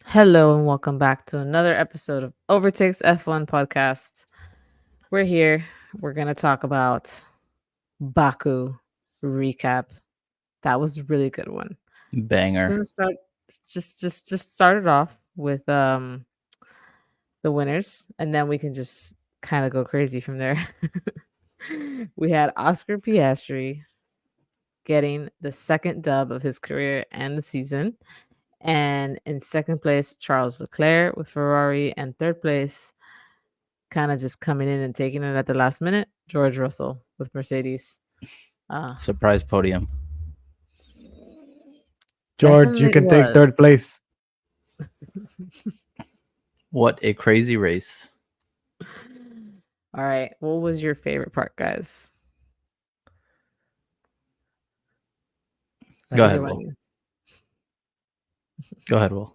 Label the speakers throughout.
Speaker 1: Hello and welcome back to another episode of Overtakes F1 podcast. We're here. We're going to talk about Baku recap. That was a really good one. Just
Speaker 2: Banger.
Speaker 1: going to start just start it off with the winners and then we can just kind of go crazy from there. We had Oscar Piastri getting the second dub of his career and the season. And in second place, Charles Leclerc with Ferrari. And third place, kind of just coming in and taking it at the last minute, George Russell with Mercedes.
Speaker 2: Surprise
Speaker 1: So
Speaker 2: podium.
Speaker 3: George, you
Speaker 1: definitely
Speaker 3: can take
Speaker 1: was.
Speaker 3: third place.
Speaker 2: What a crazy race.
Speaker 1: All right. What was your favorite part, guys?
Speaker 2: Go
Speaker 1: Either
Speaker 2: ahead,
Speaker 1: one of
Speaker 2: Will.
Speaker 1: you.
Speaker 2: Go ahead, Will.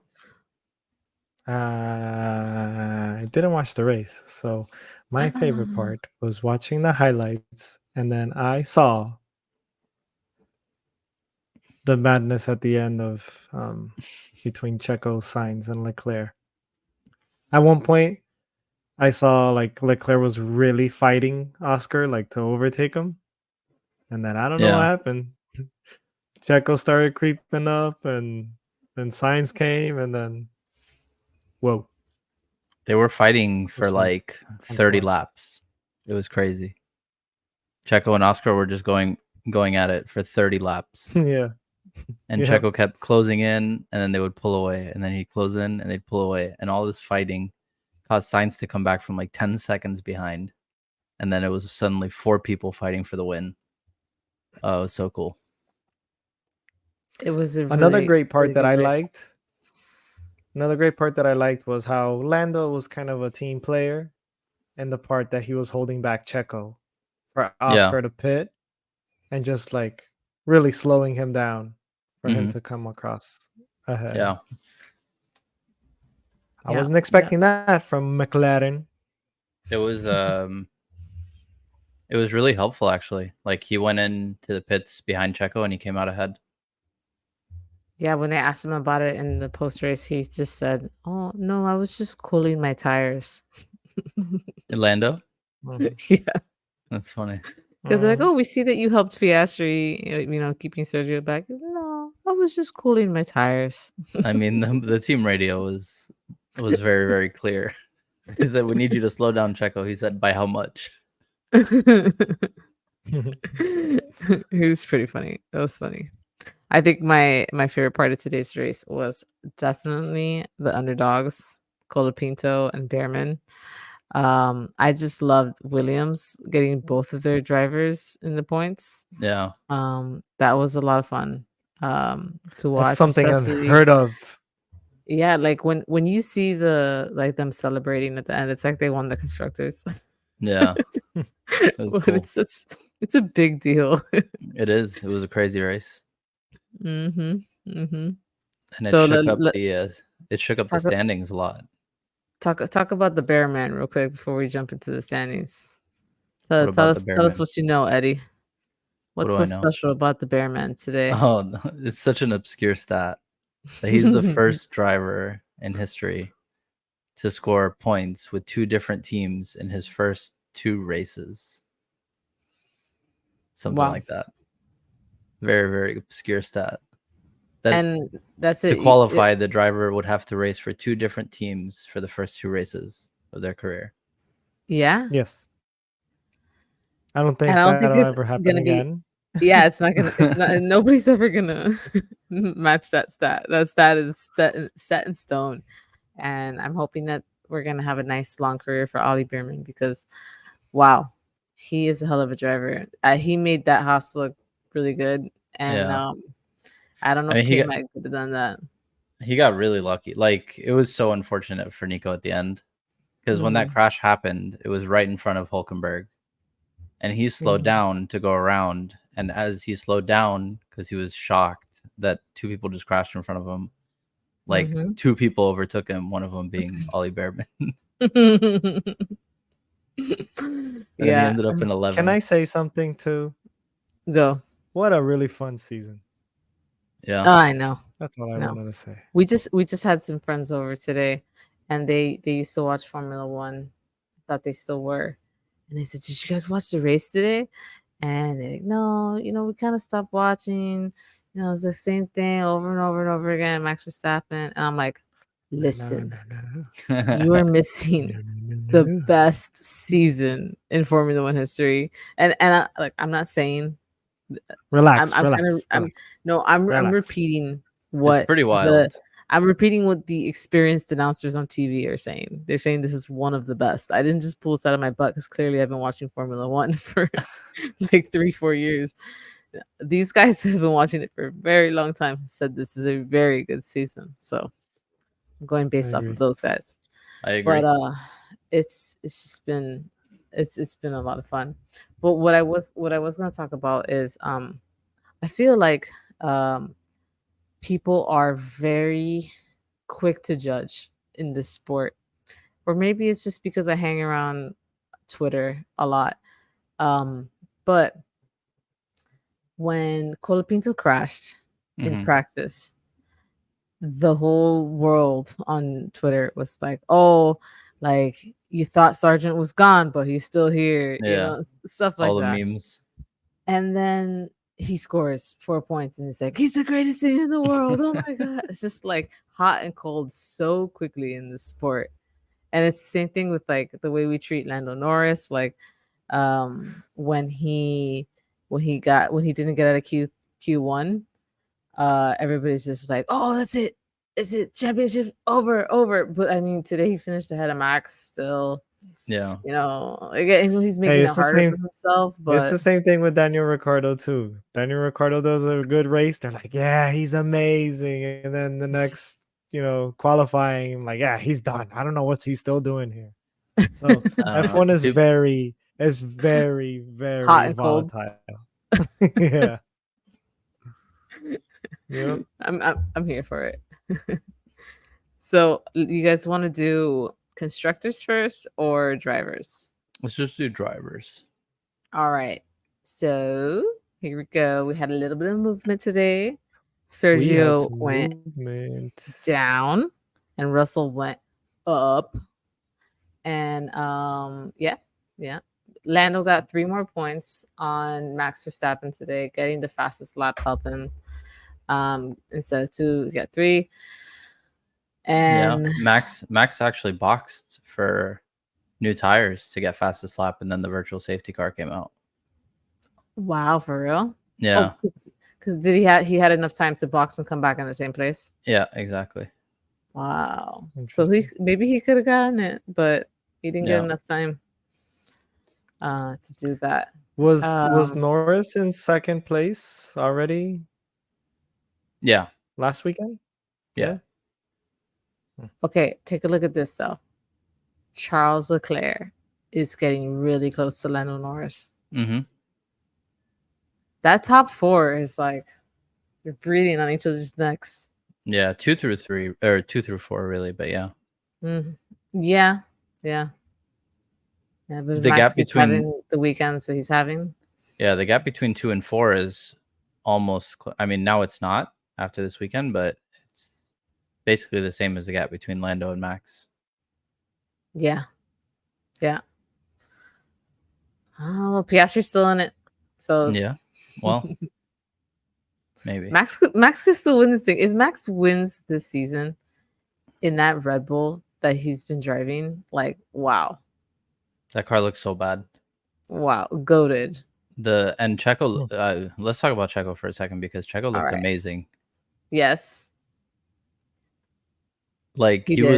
Speaker 3: I didn't watch the race, so my favorite part was watching the highlights, and then I saw the madness at the end of between Checo, Sainz, and Leclerc. At one point, I saw like Leclerc was really fighting Oscar like to overtake him, and then I don't know what
Speaker 2: Yeah.
Speaker 3: happened. Checo started creeping up, and then Sainz came, and then whoa,
Speaker 2: They were fighting
Speaker 3: it
Speaker 2: for
Speaker 3: was fun,
Speaker 2: like
Speaker 3: fun to
Speaker 2: 30
Speaker 3: watch.
Speaker 2: laps. It was crazy. Checo and Oscar were just going at it for 30 laps.
Speaker 3: Yeah.
Speaker 2: And
Speaker 3: Yeah.
Speaker 2: Checo kept closing in and then they would pull away. And then he'd close in and they'd pull away. And all this fighting caused Sainz to come back from like 10 seconds behind. And then it was suddenly 4 people fighting for the win. Oh, it was so cool.
Speaker 1: It was a
Speaker 3: Another
Speaker 1: really,
Speaker 3: great part
Speaker 1: really
Speaker 3: that
Speaker 1: good
Speaker 3: I
Speaker 1: race.
Speaker 3: liked. Another great part that I liked was how Lando was kind of a team player, and the part that he was holding back Checo for
Speaker 2: Yeah.
Speaker 3: Oscar to pit and just like really slowing him down for him
Speaker 2: Mhm.
Speaker 3: to come across ahead.
Speaker 2: Yeah.
Speaker 3: I
Speaker 1: Yeah.
Speaker 3: wasn't expecting that from McLaren.
Speaker 2: It was really helpful actually. Like he went into the pits behind Checo and he came out ahead.
Speaker 1: Yeah, when they asked him about it in the post race, he just said, "Oh no, I was just cooling my tires."
Speaker 2: Lando?
Speaker 3: Mhm.
Speaker 1: Yeah,
Speaker 2: That's funny.
Speaker 1: because they're like,
Speaker 3: Mhm.
Speaker 1: "Oh, we see that you helped Piastri, keeping Sergio back." He's like, no, I was just cooling my tires.
Speaker 2: I mean, the team radio was very, very clear. He said, "We need you to slow down, Checo." He said, "By how much?"
Speaker 1: It was pretty funny. It was funny. I think my favorite part of today's race was definitely the underdogs, Colapinto and Behrman. I just loved Williams getting both of their drivers in the points.
Speaker 2: Yeah.
Speaker 1: That was a lot of fun to
Speaker 3: That's
Speaker 1: watch,
Speaker 3: something
Speaker 1: especially
Speaker 3: unheard of.
Speaker 1: yeah, like when you see them celebrating at the end, it's like they won the constructors.
Speaker 2: Yeah. It was
Speaker 1: But
Speaker 2: cool.
Speaker 1: it's a big deal.
Speaker 2: It is. It was a crazy race,
Speaker 1: Mhm. Mhm.
Speaker 2: and
Speaker 1: So
Speaker 2: it shook up the
Speaker 1: talk
Speaker 2: standings a lot.
Speaker 1: talk about the Bear Man real quick before we jump into the standings.
Speaker 2: What about the
Speaker 1: Tell us
Speaker 2: Bearman?
Speaker 1: what you know, Eddie.
Speaker 2: What
Speaker 1: What's
Speaker 2: do
Speaker 1: so
Speaker 2: I know?
Speaker 1: special about the Bear Man today?
Speaker 2: Oh, no, it's such an obscure stat that he's the first driver in history to score points with 2 different teams in his first 2 races. Something
Speaker 1: Wow.
Speaker 2: like that. Very, very obscure stat. That
Speaker 1: And that's
Speaker 2: to
Speaker 1: it.
Speaker 2: qualify, the driver would have to race for 2 different teams for the first 2 races of their career.
Speaker 1: Yeah.
Speaker 3: Yes. I don't
Speaker 1: And
Speaker 3: think
Speaker 1: I don't think
Speaker 3: that'll
Speaker 1: it's
Speaker 3: ever happen
Speaker 1: gonna be
Speaker 3: again.
Speaker 1: yeah, it's not nobody's ever gonna match that stat. That stat is set in stone. And I'm hoping that we're gonna have a nice long career for Ollie Beerman because wow, he is a hell of a driver. He made that Haas look really good. And
Speaker 2: Yeah.
Speaker 1: I don't know
Speaker 2: I
Speaker 1: if
Speaker 2: mean,
Speaker 1: K Mac could have done that.
Speaker 2: he got really lucky. Like, it was so unfortunate for Nico at the end because when that
Speaker 1: Mhm.
Speaker 2: crash happened, it was right in front of Hulkenberg, and he slowed
Speaker 3: Mhm.
Speaker 2: down to go around. And as he slowed down, because he was shocked that 2 people just crashed in front of him, like
Speaker 1: Mhm.
Speaker 2: 2 people overtook him. One of them being Ollie Bearman, and he
Speaker 1: Yeah,
Speaker 2: ended up in
Speaker 3: Can I
Speaker 2: 11th.
Speaker 3: say something too?
Speaker 1: go.
Speaker 3: What a really fun season.
Speaker 2: Yeah.
Speaker 1: Oh, I know.
Speaker 3: That's all I
Speaker 1: No.
Speaker 3: wanted to say.
Speaker 1: We just had some friends over today, and they used to watch Formula One. Thought they still were, and they said, "Did you guys watch the race today?" And they're like, "No, we kind of stopped watching. It's the same thing over and over and over again. Max Verstappen." And I'm like,
Speaker 3: No,
Speaker 1: "Listen,
Speaker 3: no.
Speaker 1: you are missing
Speaker 3: No, no,
Speaker 1: the
Speaker 3: no.
Speaker 1: best season in Formula One history." And I'm not saying
Speaker 3: Relax,
Speaker 1: I'm kind of
Speaker 3: relax, relax,
Speaker 1: I'm
Speaker 3: relax.
Speaker 1: repeating
Speaker 2: It's
Speaker 1: what
Speaker 2: pretty
Speaker 1: the
Speaker 2: wild.
Speaker 1: I'm repeating what the experienced announcers on TV are saying. They're saying this is one of the best. I didn't just pull this out of my butt because clearly I've been watching Formula One for like 3-4 years. These guys have been watching it for a very long time. Said this is a very good season. So I'm going
Speaker 3: I
Speaker 1: based off of
Speaker 3: agree.
Speaker 1: those guys.
Speaker 2: I agree.
Speaker 1: But it's just been it's been a lot of fun. But what I was gonna talk about is I feel like um people are very quick to judge in this sport. Or maybe it's just because I hang around Twitter a lot. But when Colapinto crashed in
Speaker 2: Hmm.
Speaker 1: practice, the whole world on Twitter was like, "Oh, like you thought Sargent was gone, but he's still here,"
Speaker 2: Yeah.
Speaker 1: stuff
Speaker 2: All
Speaker 1: like
Speaker 2: the
Speaker 1: that.
Speaker 2: memes.
Speaker 1: And then he scores 4 points, and he's like, "He's the greatest thing in the world." Oh my god, it's just like hot and cold so quickly in this sport. And it's the same thing with like the way we treat Lando Norris. Like when he didn't get out of Q1, everybody's just like, "Oh, that's it. Is it championship over?" But I mean, today he finished ahead of Max still.
Speaker 2: Yeah.
Speaker 1: Again, he's
Speaker 3: Hey,
Speaker 1: making it harder for himself,
Speaker 3: it's
Speaker 1: but
Speaker 3: the same thing with Daniel Ricciardo too. Daniel Ricciardo does a good race. They're like, yeah, he's amazing. And then the next, qualifying, like, yeah, he's done. I don't know what's he's still doing here. So
Speaker 2: I don't know.
Speaker 3: F1
Speaker 2: Dude,
Speaker 3: is very,
Speaker 1: hot
Speaker 3: very
Speaker 1: and cold.
Speaker 3: volatile. Yeah. Yep.
Speaker 1: I'm here for it. So, you guys want to do constructors first or drivers?
Speaker 2: let's just do drivers.
Speaker 1: All right. So, here we go. We had a little bit of movement today.
Speaker 3: We had
Speaker 1: Sergio
Speaker 3: some
Speaker 1: went
Speaker 3: movement.
Speaker 1: down and Russell went up. And yeah. Lando got 3 more points on Max Verstappen today, getting the fastest lap help him. Instead of 2, he got 3.
Speaker 2: Yeah.
Speaker 1: And
Speaker 2: Max actually boxed for new tires to get fastest lap, and then the virtual safety car came out.
Speaker 1: wow, for real?
Speaker 2: Yeah.
Speaker 1: Oh, because did he had enough time to box and come back in the same place?
Speaker 2: Yeah, exactly.
Speaker 1: Wow. So
Speaker 3: Interesting.
Speaker 1: maybe he could have gotten it, but he didn't get
Speaker 2: Yeah.
Speaker 1: enough time to do that.
Speaker 3: Was Norris in second place already
Speaker 2: Yeah.
Speaker 3: last weekend?
Speaker 2: Yeah.
Speaker 1: Okay, take a look at this though. Charles Leclerc is getting really close to Lando Norris.
Speaker 2: Mm-hmm.
Speaker 1: That top 4 is like you're breathing on each other's necks.
Speaker 2: Yeah. 2 through 3 or 2 through 4, really. But yeah.
Speaker 1: Yeah. Yeah. Yeah, but
Speaker 2: The
Speaker 1: Max
Speaker 2: gap
Speaker 1: keeps
Speaker 2: between
Speaker 1: having the weekends that he's having.
Speaker 2: Yeah, the gap between 2 and 4 is almost. I mean, now it's not after this weekend, but it's basically the same as the gap between Lando and Max.
Speaker 1: Yeah. Yeah. Oh, well, Piastri's still in it. So
Speaker 2: Yeah. Well, maybe.
Speaker 1: Max could still win this thing. If Max wins this season in that Red Bull that he's been driving, like wow.
Speaker 2: That car looks so bad.
Speaker 1: Wow, goated.
Speaker 2: And Checo. Let's talk about Checo for a second because Checo looked
Speaker 1: right.
Speaker 2: amazing.
Speaker 1: Yes.
Speaker 2: Like
Speaker 1: He
Speaker 2: he
Speaker 1: did.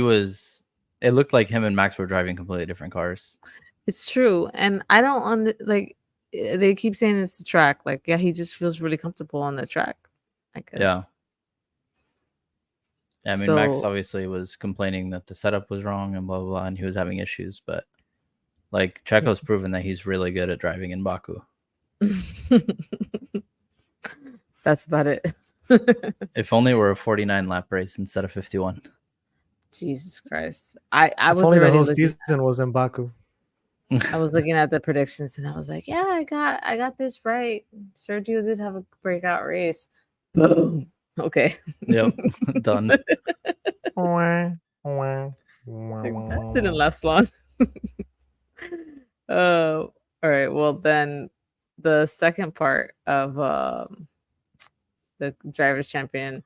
Speaker 2: was. It looked like him and Max were driving completely different cars.
Speaker 1: It's true. And I don't they keep saying it's the track. Like, yeah, he just feels really comfortable on the track, I guess.
Speaker 2: Yeah. I mean, Max obviously was complaining that the setup was wrong and blah blah blah, and he was having issues. But like Checo's proven that he's really good at driving in Baku.
Speaker 1: That's about it.
Speaker 2: If only it were a 49 lap race instead of 51.
Speaker 1: Jesus Christ. I
Speaker 3: If
Speaker 1: was
Speaker 3: only the
Speaker 1: already
Speaker 3: whole
Speaker 1: looking.
Speaker 3: season was in Baku.
Speaker 1: I was looking at the predictions and I was like, yeah, I got this right. Sergio did have a breakout race. Boom. Okay.
Speaker 2: Yep, done.
Speaker 3: Wah, wah, wah,
Speaker 1: Like,
Speaker 3: wah,
Speaker 1: that
Speaker 3: wah,
Speaker 1: didn't
Speaker 3: wah.
Speaker 1: last long. All right. Well, then the second part of the drivers' champion,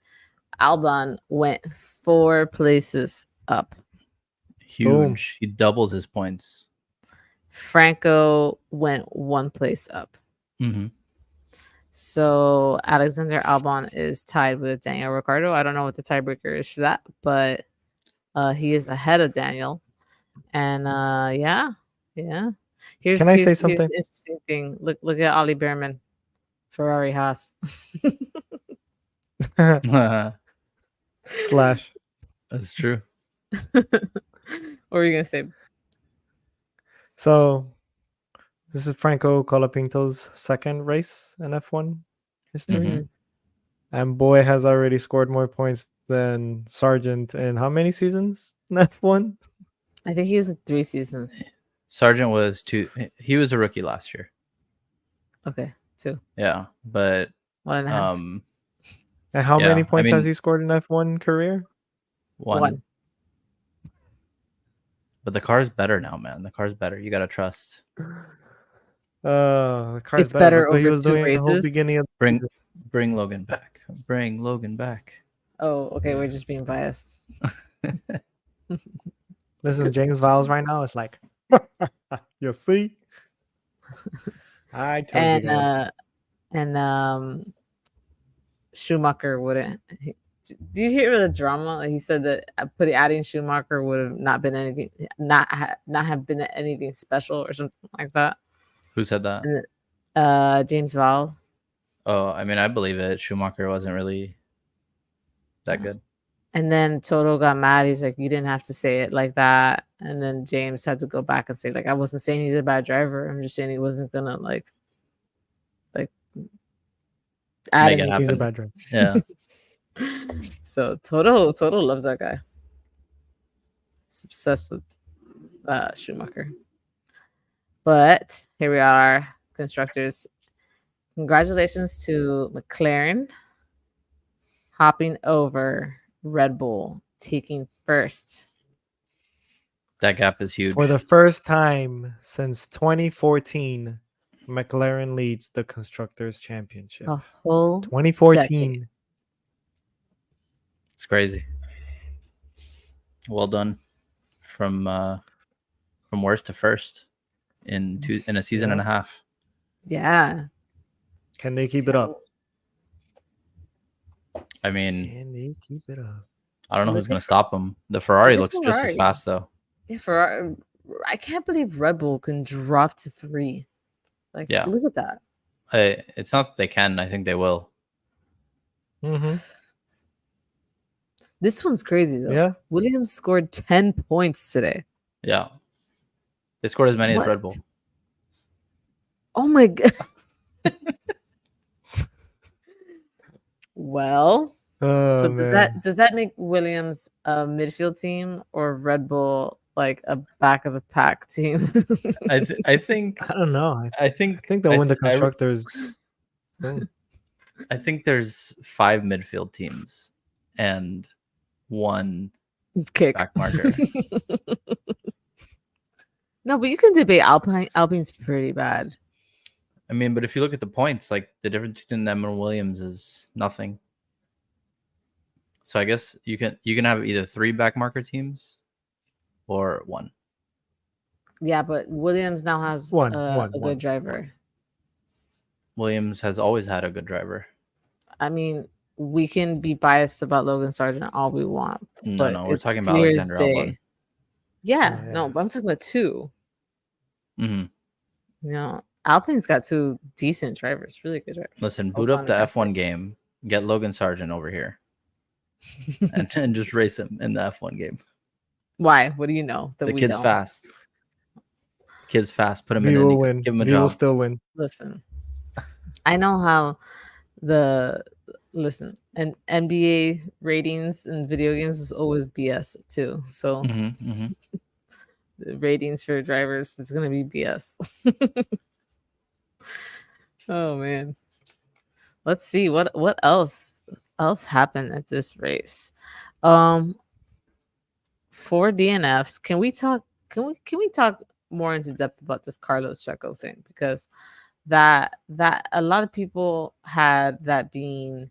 Speaker 1: Albon went 4 places up.
Speaker 2: Huge. He doubled his points.
Speaker 1: Franco went 1 place up.
Speaker 2: Mm-hmm.
Speaker 1: So Alexander Albon is tied with Daniel Ricciardo. I don't know what the tiebreaker is for that, but he is ahead of Daniel. And yeah. Here's
Speaker 3: Can I say
Speaker 1: here's
Speaker 3: something?
Speaker 1: the interesting thing. Look at Ollie Behrman, Ferrari Haas.
Speaker 3: Slash.
Speaker 2: That's true.
Speaker 1: What were you gonna say?
Speaker 3: So this is Franco Colapinto's second race in F1 history.
Speaker 1: Mhm.
Speaker 3: And boy has already scored more points than Sargent in how many seasons in F1?
Speaker 1: I think he was in 3 seasons.
Speaker 2: Sargent was two. He was a rookie last year.
Speaker 1: Okay, 2.
Speaker 2: Yeah, but
Speaker 1: 1.5.
Speaker 3: And how
Speaker 2: Yeah,
Speaker 3: many
Speaker 2: I
Speaker 3: points has
Speaker 2: mean-
Speaker 3: he scored in F1 career?
Speaker 2: 1. But the car's better now, man. The car's better. You gotta trust.
Speaker 3: The car's
Speaker 1: It's
Speaker 3: better.
Speaker 1: better
Speaker 3: Look what he
Speaker 1: over
Speaker 3: was
Speaker 1: 2
Speaker 3: doing the whole
Speaker 1: races.
Speaker 3: beginning of
Speaker 2: Bring Logan back. Bring Logan back.
Speaker 1: Oh, okay, we're just being biased.
Speaker 3: Listen to James Vowles right now. It's like, you see? I told you guys.
Speaker 1: And Schumacher wouldn't. Did you hear the drama? Like, he said that adding Schumacher would have not been anything, not have been anything special or something like that.
Speaker 2: Who said that?
Speaker 1: James Vowles.
Speaker 2: Oh, I mean, I believe it. Schumacher wasn't really that good.
Speaker 1: And then Toto got mad. He's like, "You didn't have to say it like that." And then James had to go back and say, "Like, I wasn't saying he's a bad driver. I'm just saying he wasn't gonna like add
Speaker 2: Make it
Speaker 1: anything."
Speaker 3: He's a
Speaker 2: happen.
Speaker 3: bad driver.
Speaker 2: Yeah.
Speaker 1: So Toto loves that guy. He's obsessed with Schumacher. But here we are, constructors. Congratulations to McLaren hopping over Red Bull, taking first.
Speaker 2: That gap is huge.
Speaker 3: For the first time since 2014, McLaren leads the Constructors' Championship.
Speaker 1: A whole
Speaker 3: 2014.
Speaker 1: decade.
Speaker 2: It's crazy. Well done. From worst to first in a season and a half.
Speaker 1: Yeah.
Speaker 3: Can they keep it up?
Speaker 2: I mean,
Speaker 3: Can they keep it up?
Speaker 2: I don't know
Speaker 1: Look
Speaker 2: who's
Speaker 1: at
Speaker 2: going to stop them. The Ferrari
Speaker 1: look at
Speaker 2: looks just as
Speaker 1: Ferrari.
Speaker 2: fast, though.
Speaker 1: Yeah, Ferrari. I can't believe Red Bull can drop to 3. Like,
Speaker 2: Yeah.
Speaker 1: look at that.
Speaker 2: It's not that they can. I think they will.
Speaker 3: Mm-hmm.
Speaker 1: This one's crazy though.
Speaker 3: Yeah.
Speaker 1: Williams scored 10 points today.
Speaker 2: Yeah. They scored as many as
Speaker 1: What?
Speaker 2: Red Bull.
Speaker 1: Oh my god. Well, so does that make Williams a midfield team or Red Bull like a back of the pack team?
Speaker 2: I think
Speaker 3: I don't know.
Speaker 2: I think
Speaker 3: they'll win the Constructors. thing.
Speaker 2: I think there's 5 midfield teams and 1
Speaker 1: Kick.
Speaker 2: back marker.
Speaker 1: No, but you can debate Alpine. Alpine's pretty bad.
Speaker 2: I mean, but if you look at the points, like the difference between them and Williams is nothing. So I guess you can have either 3 back marker teams or 1.
Speaker 1: Yeah, but Williams now has a good driver.
Speaker 2: Williams has always had a good driver.
Speaker 1: I mean, we can be biased about Logan Sargent all we want. But
Speaker 2: No, we're
Speaker 1: it's
Speaker 2: talking about
Speaker 1: clear as
Speaker 2: Alexander
Speaker 1: day.
Speaker 2: Albon.
Speaker 1: Yeah,
Speaker 3: Yeah.
Speaker 1: no, but I'm talking about 2.
Speaker 2: Mm-hmm.
Speaker 1: You know, Alpine's got 2 decent drivers, really good drivers.
Speaker 2: Listen, boot up the F1 game, get Logan Sargent over here, and just race him in the F1 game.
Speaker 1: Why? What do you know?
Speaker 2: The kid's fast. Kid's fast. Put him in.
Speaker 3: will
Speaker 2: And
Speaker 3: win.
Speaker 2: give him a
Speaker 3: V
Speaker 2: job.
Speaker 3: will still win.
Speaker 1: Listen, I know how and NBA ratings in video games is always BS too. So the ratings for drivers is gonna be BS. Oh man. Let's see what else happened at this race. Um, for DNFs, can we talk more into depth about this Carlos Checo thing, because that a lot of people had that being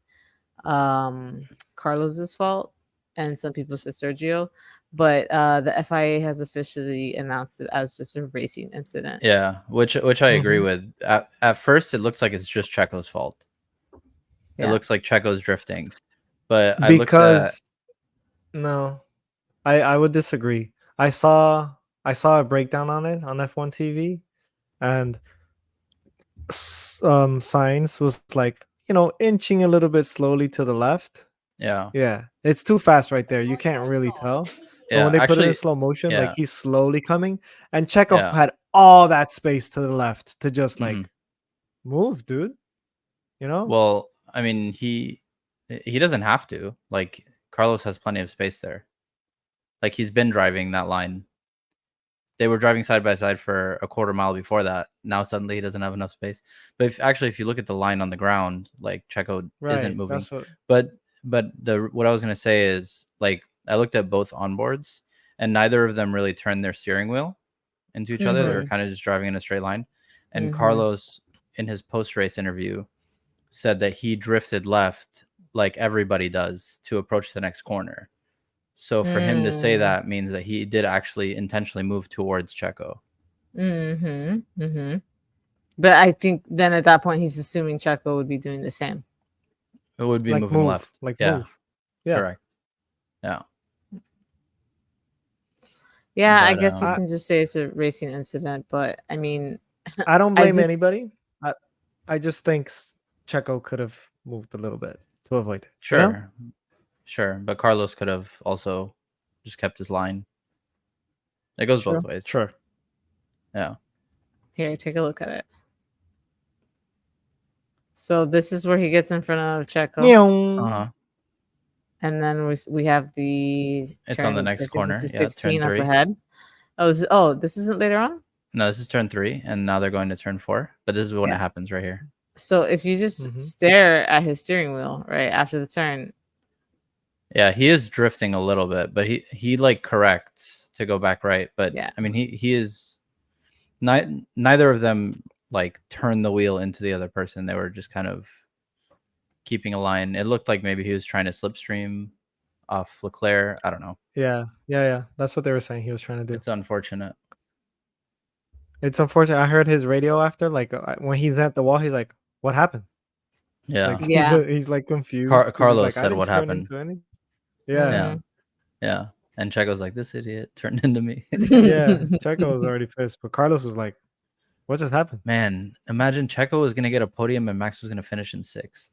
Speaker 1: Carlos's fault, and some people said Sergio, but the FIA has officially announced it as just a racing incident.
Speaker 2: Yeah, which I agree
Speaker 3: Mhm.
Speaker 2: with. At first, it looks like it's just Checo's fault. It
Speaker 1: Yeah.
Speaker 2: looks like Checo's drifting, but I looked at
Speaker 3: Because no, I would disagree. I saw a breakdown on it on F1 TV, and Signs was like, inching a little bit slowly to the left.
Speaker 2: yeah,
Speaker 3: Yeah, it's too fast right there. You can't really tell. But when
Speaker 2: yeah,
Speaker 3: they put it in
Speaker 2: actually,
Speaker 3: slow motion, like
Speaker 2: yeah,
Speaker 3: he's slowly coming, and Checo
Speaker 2: yeah.
Speaker 3: had all that space to the left to just
Speaker 2: hmm
Speaker 3: like move, dude. You know?
Speaker 2: Well, I mean, he doesn't have to. Like Carlos has plenty of space there. Like he's been driving that line. They were driving side by side for a quarter mile before that. Now suddenly he doesn't have enough space. But if you look at the line on the ground, like Checo isn't
Speaker 3: Right.
Speaker 2: moving.
Speaker 3: That's what.
Speaker 2: But what I was gonna say is, like, I looked at both onboards and neither of them really turned their steering wheel into each other. They were
Speaker 1: Mhm.
Speaker 2: kind of just driving in a straight line. And
Speaker 1: Mhm.
Speaker 2: Carlos, in his post race interview, said that he drifted left like everybody does to approach the next corner. So for him to say
Speaker 1: Mm.
Speaker 2: that means that he did actually intentionally move towards Checo.
Speaker 1: Mhm. Mhm. But I think then at that point he's assuming Checo would be doing the same.
Speaker 2: It would be
Speaker 3: Like
Speaker 2: moving
Speaker 3: move.
Speaker 2: left.
Speaker 3: Like
Speaker 2: Yeah,
Speaker 3: move. Yeah.
Speaker 2: correct. Yeah.
Speaker 1: Yeah, I
Speaker 2: But
Speaker 1: guess you
Speaker 3: I
Speaker 1: can just say it's a racing incident, but I mean,
Speaker 3: I don't
Speaker 1: I
Speaker 3: blame
Speaker 1: just
Speaker 3: anybody. I just think Checo could have moved a little bit to avoid it. You know?
Speaker 2: sure. Sure. But Carlos could have also just kept his line. It goes both
Speaker 1: true.
Speaker 2: ways.
Speaker 3: Sure.
Speaker 2: Yeah.
Speaker 1: Here, take a look at it. So this is where he gets in front of Checo,
Speaker 3: Meow.
Speaker 2: Uh-huh.
Speaker 1: and then we have the
Speaker 2: It's on the
Speaker 1: turn.
Speaker 2: next
Speaker 1: I think this
Speaker 2: corner.
Speaker 1: is
Speaker 2: Yeah, turn
Speaker 1: 16 up
Speaker 2: 3.
Speaker 1: ahead. This isn't later on.
Speaker 2: No, this is turn 3 and now they're going to turn 4, but this is when
Speaker 1: Yeah.
Speaker 2: it happens right here.
Speaker 1: So if you just
Speaker 3: Mhm.
Speaker 1: stare at his steering wheel right after the turn,
Speaker 2: Yeah, he is drifting a little bit, but he like corrects to go back right, but
Speaker 1: yeah,
Speaker 2: I mean he is neither of them like turned the wheel into the other person. They were just kind of keeping a line. It looked like maybe he was trying to slipstream off Leclerc. I don't know.
Speaker 3: Yeah. Yeah. Yeah. That's what they were saying he was trying to do.
Speaker 2: It's unfortunate.
Speaker 3: It's unfortunate. I heard his radio after, like when he's at the wall, he's like, "What happened?"
Speaker 2: Yeah.
Speaker 3: Like
Speaker 1: yeah.
Speaker 3: he's like confused because he's
Speaker 2: Carlos
Speaker 3: like, "I
Speaker 2: said
Speaker 3: didn't
Speaker 2: what
Speaker 3: turn
Speaker 2: happened.
Speaker 3: into anything." Yeah.
Speaker 2: Yeah.
Speaker 1: Mhm.
Speaker 2: Yeah. And Checo's like, this idiot turned into me.
Speaker 3: Yeah. Checo was already pissed, but Carlos was like, "What just happened?"
Speaker 2: Man, imagine Checo was gonna get a podium and Max was gonna finish in 6th.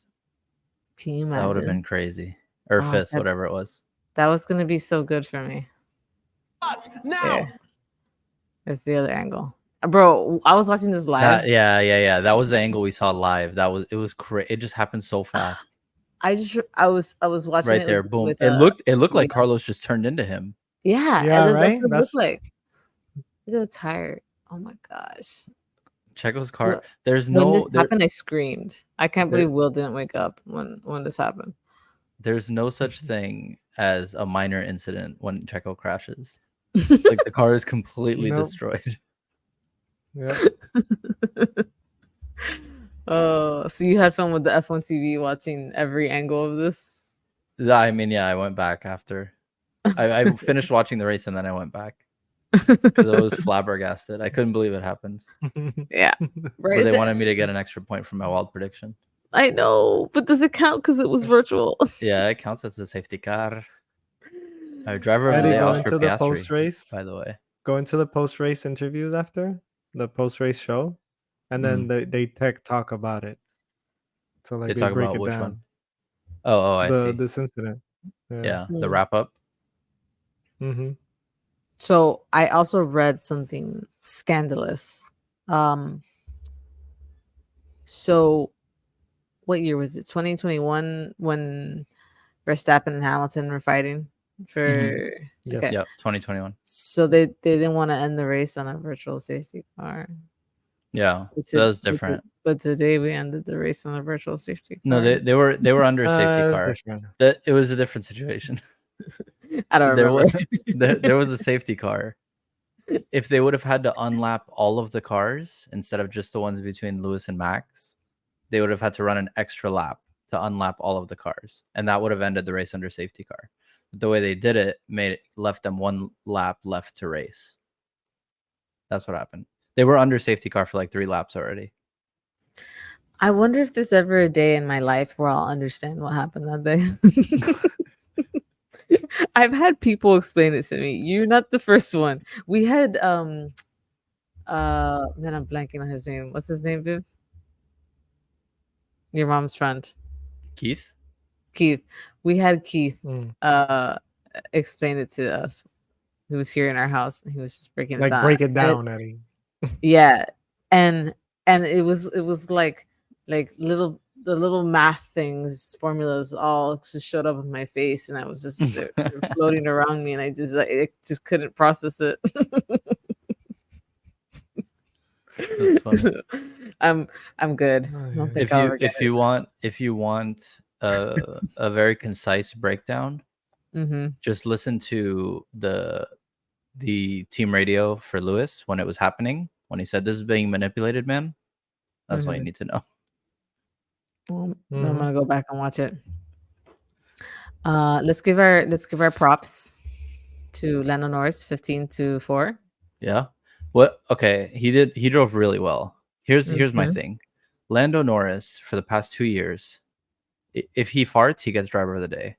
Speaker 1: Can you
Speaker 2: That would have been
Speaker 1: imagine?
Speaker 2: crazy. Or
Speaker 1: Oh,
Speaker 2: 5th, whatever it was.
Speaker 1: that was gonna be so good for me. There, there's the other angle, bro. I was watching this live.
Speaker 2: Yeah. That was the angle we saw live. It was crazy. It just happened so fast.
Speaker 1: I was watching
Speaker 2: Right
Speaker 1: it
Speaker 2: there, boom.
Speaker 1: with
Speaker 2: It looked like
Speaker 1: Leo.
Speaker 2: Carlos just turned into him.
Speaker 1: Yeah,
Speaker 3: Yeah.
Speaker 1: and that's
Speaker 3: Right.
Speaker 1: what it looked
Speaker 3: That's
Speaker 1: like. Look at the tire. Oh my gosh.
Speaker 2: Checo's car.
Speaker 1: Look,
Speaker 2: There's
Speaker 1: when this
Speaker 2: no there
Speaker 1: happened, I screamed. I can't
Speaker 2: there
Speaker 1: believe Will didn't wake up when this happened.
Speaker 2: there's no such thing as a minor incident when Checo crashes. Like the car is completely
Speaker 3: nope.
Speaker 2: destroyed.
Speaker 3: Yeah.
Speaker 1: Oh, so you had fun with the F1 TV watching every angle of this?
Speaker 2: I mean, yeah, I went back after. I finished watching the race and then I went back because I was flabbergasted. I couldn't believe it happened.
Speaker 1: Yeah,
Speaker 2: But
Speaker 1: right
Speaker 2: they
Speaker 1: there.
Speaker 2: wanted me to get an extra point for my wild prediction.
Speaker 1: I know, but does it count because it was virtual?
Speaker 2: Yeah, it counts as a safety car. Our driver of the
Speaker 3: Eddie,
Speaker 2: day,
Speaker 3: go
Speaker 1: Uh,
Speaker 2: Oscar
Speaker 3: into the
Speaker 2: Piastri,
Speaker 3: post race.
Speaker 2: by the way.
Speaker 3: Go into the post race interviews after the post race show, and then
Speaker 2: Mhm.
Speaker 3: they tech talk about it. So
Speaker 2: They
Speaker 3: like they
Speaker 2: talk
Speaker 3: break
Speaker 2: about
Speaker 3: it
Speaker 2: which
Speaker 3: down.
Speaker 2: one? Oh, I see.
Speaker 3: This incident. Yeah.
Speaker 2: Yeah, the
Speaker 1: mm.
Speaker 2: wrap up.
Speaker 3: Mm-hmm.
Speaker 1: So I also read something scandalous. Um, so what year was it? 2021 when Verstappen and Hamilton were fighting for
Speaker 3: Yes.
Speaker 1: okay.
Speaker 2: Yep, 2021.
Speaker 1: So they didn't want to end the race on a virtual safety car.
Speaker 2: Yeah,
Speaker 1: But,
Speaker 2: so
Speaker 1: to,
Speaker 2: that was different.
Speaker 1: but today we ended the race on a virtual safety car.
Speaker 2: No, they were under safety
Speaker 3: It's
Speaker 2: car.
Speaker 3: different.
Speaker 2: That it was a different situation.
Speaker 1: I don't
Speaker 2: There
Speaker 1: remember.
Speaker 2: was there was a safety car. If they would have had to unlap all of the cars instead of just the ones between Lewis and Max, they would have had to run an extra lap to unlap all of the cars, and that would have ended the race under safety car. But the way they did it left them one lap left to race. That's what happened. They were under safety car for like 3 laps already.
Speaker 1: I wonder if there's ever a day in my life where I'll understand what happened that day. I've had people explain it to me. You're not the first one. We had man, I'm blanking on his name. What's his name, Viv? Your mom's friend.
Speaker 2: Keith?
Speaker 1: Keith. We had Keith
Speaker 3: Mm.
Speaker 1: explain it to us. He was here in our house and he was just breaking it
Speaker 3: Like
Speaker 1: down.
Speaker 3: break it down, Eddie.
Speaker 1: Yeah. And it was like the little math things, formulas all just showed up in my face and I was just they're floating around me and I just couldn't process it.
Speaker 2: That's funny.
Speaker 1: I'm good.
Speaker 3: Oh,
Speaker 1: I don't
Speaker 3: yeah.
Speaker 1: think I'll ever get
Speaker 2: If you want a very concise breakdown, just listen to the team radio for Lewis when it was happening, when he said this is being manipulated, man. That's all you need to know.
Speaker 1: Well, I'm gonna go back and watch it. Let's give our props to Lando Norris, 15-4.
Speaker 2: Yeah. What? Okay. He drove really well. Here's my thing. Lando Norris for the past 2 years, if he farts, he gets driver of the day.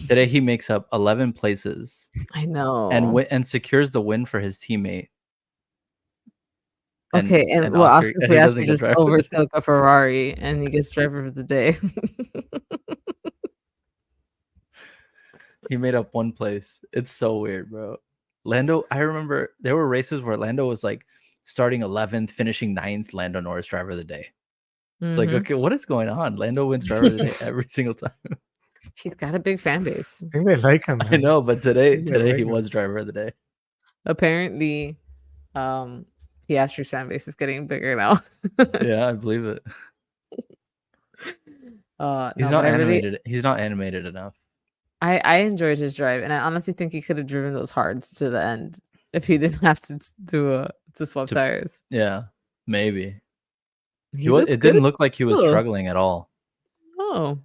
Speaker 2: Today he makes up 11 places.
Speaker 1: I know.
Speaker 2: And secures the win for his teammate.
Speaker 1: Okay, and well, Oscar
Speaker 2: and he doesn't
Speaker 1: Piastri
Speaker 2: get
Speaker 1: just
Speaker 2: driver of the day.
Speaker 1: overtook a Ferrari and he gets driver of the day.
Speaker 2: He made up one place. It's so weird, bro. Lando, I remember there were races where Lando was like starting 11th, finishing 9th, Lando Norris driver of the day. It's like, okay, what is going on? Lando wins driver of the day every single time.
Speaker 1: He's got a big fan base.
Speaker 3: I think they like him.
Speaker 2: I know, but today
Speaker 3: like
Speaker 2: he
Speaker 3: him.
Speaker 2: was driver of the day.
Speaker 1: Apparently, Piastri's fan base is getting bigger now.
Speaker 2: Yeah, I believe it. He's not animated. He's not animated enough.
Speaker 1: I enjoyed his drive, and I honestly think he could have driven those hards to the end if he didn't have to swap tires.
Speaker 2: Yeah, maybe.
Speaker 1: It
Speaker 2: didn't look like he was struggling at all.
Speaker 1: Oh,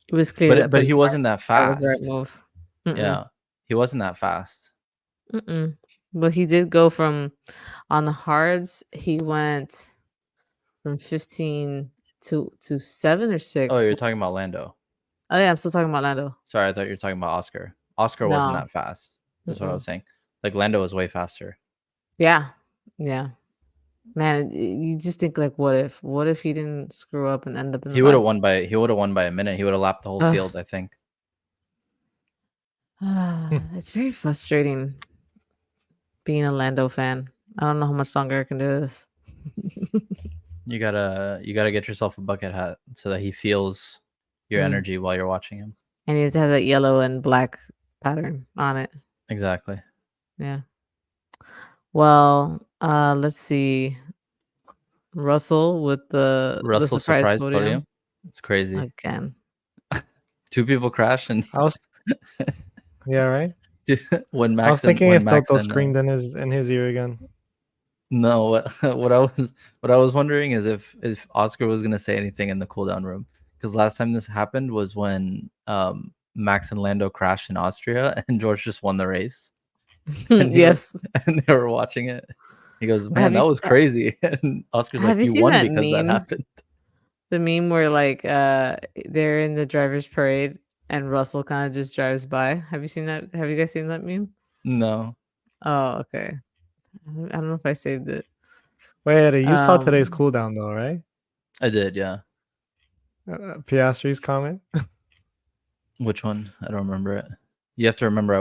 Speaker 1: it was clear,
Speaker 2: but he wasn't that fast.
Speaker 1: That was the right move.
Speaker 2: Yeah, he wasn't that fast.
Speaker 1: But he did go from on the hards. He went from 15 to 7 or 6.
Speaker 2: Oh, you're talking about Lando.
Speaker 1: Oh yeah, I'm still talking about Lando.
Speaker 2: Sorry, I thought you were talking about Oscar. Oscar wasn't that fast. That's what I was saying. Like Lando was way faster.
Speaker 1: Yeah. Man, you just think like, what if he didn't screw up and end up in the
Speaker 2: He would have won by a minute. He would have lapped the whole field, I think.
Speaker 1: It's very frustrating being a Lando fan. I don't know how much longer I can do this.
Speaker 2: You gotta get yourself a bucket hat so that he feels your energy while you're watching him.
Speaker 1: And you have to have that yellow and black pattern on it.
Speaker 2: Exactly.
Speaker 1: Yeah. Well, let's see. Russell with the surprise podium.
Speaker 2: It's crazy.
Speaker 1: Again.
Speaker 2: 2 people crash and
Speaker 3: yeah, right.
Speaker 2: When Max
Speaker 3: I was thinking if
Speaker 2: Max
Speaker 3: Toto screamed in his ear again.
Speaker 2: No, what I was wondering is if Oscar was gonna say anything in the cooldown room, because last time this happened was when Max and Lando crashed in Austria and George just won the race. And
Speaker 1: yes,
Speaker 2: and they were watching it. He goes, "Man, that was crazy." And Oscar's like, "You won because that happened."
Speaker 1: The meme where like they're in the driver's parade and Russell kind of just drives by. Have you seen that? Have you guys seen that meme?
Speaker 2: No.
Speaker 1: Oh, okay. I don't know if I saved it.
Speaker 3: Wait, you saw today's cooldown though, right?
Speaker 2: I did, yeah.
Speaker 3: Piastri's comment.
Speaker 2: Which one? I don't remember it. You have to remember,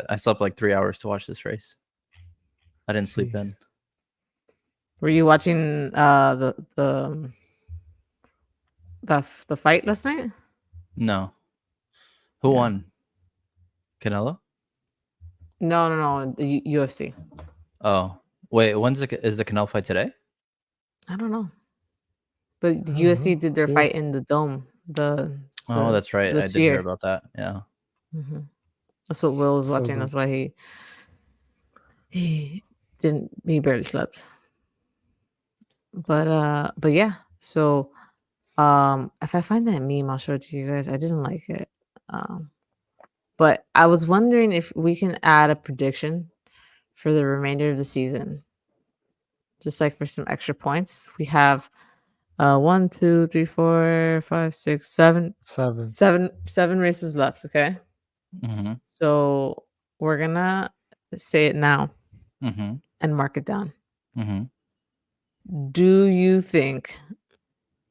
Speaker 2: I slept like 3 hours to watch this race. I didn't sleep in.
Speaker 1: Were you watching the fight last night?
Speaker 2: No. Who won? Canelo?
Speaker 1: No. The UFC.
Speaker 2: Oh, Wait, is the Canal fight today?
Speaker 1: I don't know. But the
Speaker 3: I don't
Speaker 1: USC
Speaker 3: know.
Speaker 1: did their
Speaker 3: Cool.
Speaker 1: fight in the dome.
Speaker 2: Oh, that's right.
Speaker 1: The
Speaker 2: I did
Speaker 1: sphere.
Speaker 2: hear about that. Yeah.
Speaker 1: That's what Will was
Speaker 3: So
Speaker 1: watching.
Speaker 3: dope.
Speaker 1: That's why he barely slept. But yeah. So if I find that meme, I'll show it to you guys. I didn't like it. But I was wondering if we can add a prediction for the remainder of the season. Just like for some extra points. We have 1, 2, 3, 4, 5, 6, 7. 7 races left, okay?
Speaker 2: Mm-hmm.
Speaker 1: So we're gonna say it now
Speaker 2: Mm-hmm.
Speaker 1: and mark it down.
Speaker 2: Mm-hmm.
Speaker 1: Do you think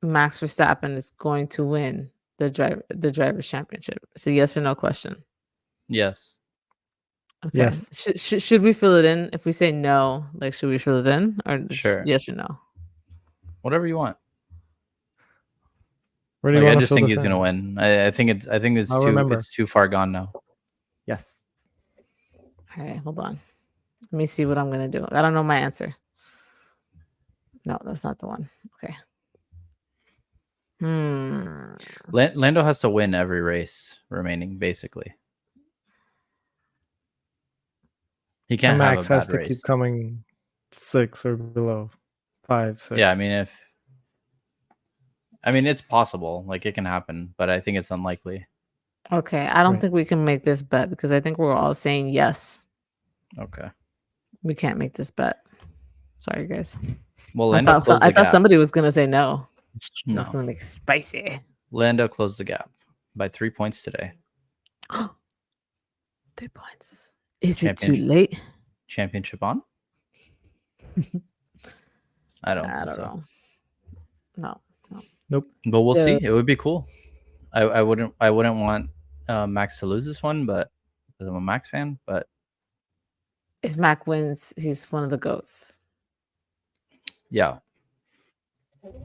Speaker 1: Max Verstappen is going to win the drivers' championship? It's a yes or no question.
Speaker 2: Yes.
Speaker 1: Okay.
Speaker 3: Yes.
Speaker 1: Should we fill it in? If we say no, like should we fill it in or just
Speaker 2: Sure.
Speaker 1: yes or no?
Speaker 2: Whatever you want.
Speaker 3: Where do you
Speaker 2: Like, I
Speaker 3: want to
Speaker 2: just
Speaker 3: fill
Speaker 2: think
Speaker 3: this
Speaker 2: he's
Speaker 3: in?
Speaker 2: gonna win. I think it's
Speaker 3: I'll
Speaker 2: too
Speaker 3: remember.
Speaker 2: it's too far gone now.
Speaker 3: Yes.
Speaker 1: All right, hold on. Let me see what I'm gonna do. I don't know my answer. No, that's not the one. Okay.
Speaker 2: Lando has to win every race remaining, basically. He can't
Speaker 3: And
Speaker 2: have
Speaker 3: Max
Speaker 2: a bad
Speaker 3: has to
Speaker 2: race.
Speaker 3: keep coming 6 or below. 5, 6.
Speaker 2: Yeah, I mean, it's possible. Like, it can happen, but I think it's unlikely.
Speaker 1: Okay, I don't
Speaker 3: Right.
Speaker 1: think we can make this bet because I think we're all saying yes.
Speaker 2: Okay.
Speaker 1: We can't make this bet. Sorry, guys.
Speaker 2: Well,
Speaker 1: I
Speaker 2: Lando
Speaker 1: thought,
Speaker 2: closed the gap.
Speaker 1: somebody was gonna say no.
Speaker 2: No.
Speaker 1: It's gonna make it spicy.
Speaker 2: Lando closed the gap by 3 points today.
Speaker 1: 3 points. Is it too late?
Speaker 2: Championship on? I don't think so.
Speaker 1: know. No.
Speaker 3: Nope.
Speaker 2: But we'll
Speaker 1: So-
Speaker 2: see. It would be cool. I wouldn't want Max to lose this one, but because I'm a Max fan. But
Speaker 1: If Mac wins, he's one of the GOATs.
Speaker 2: yeah,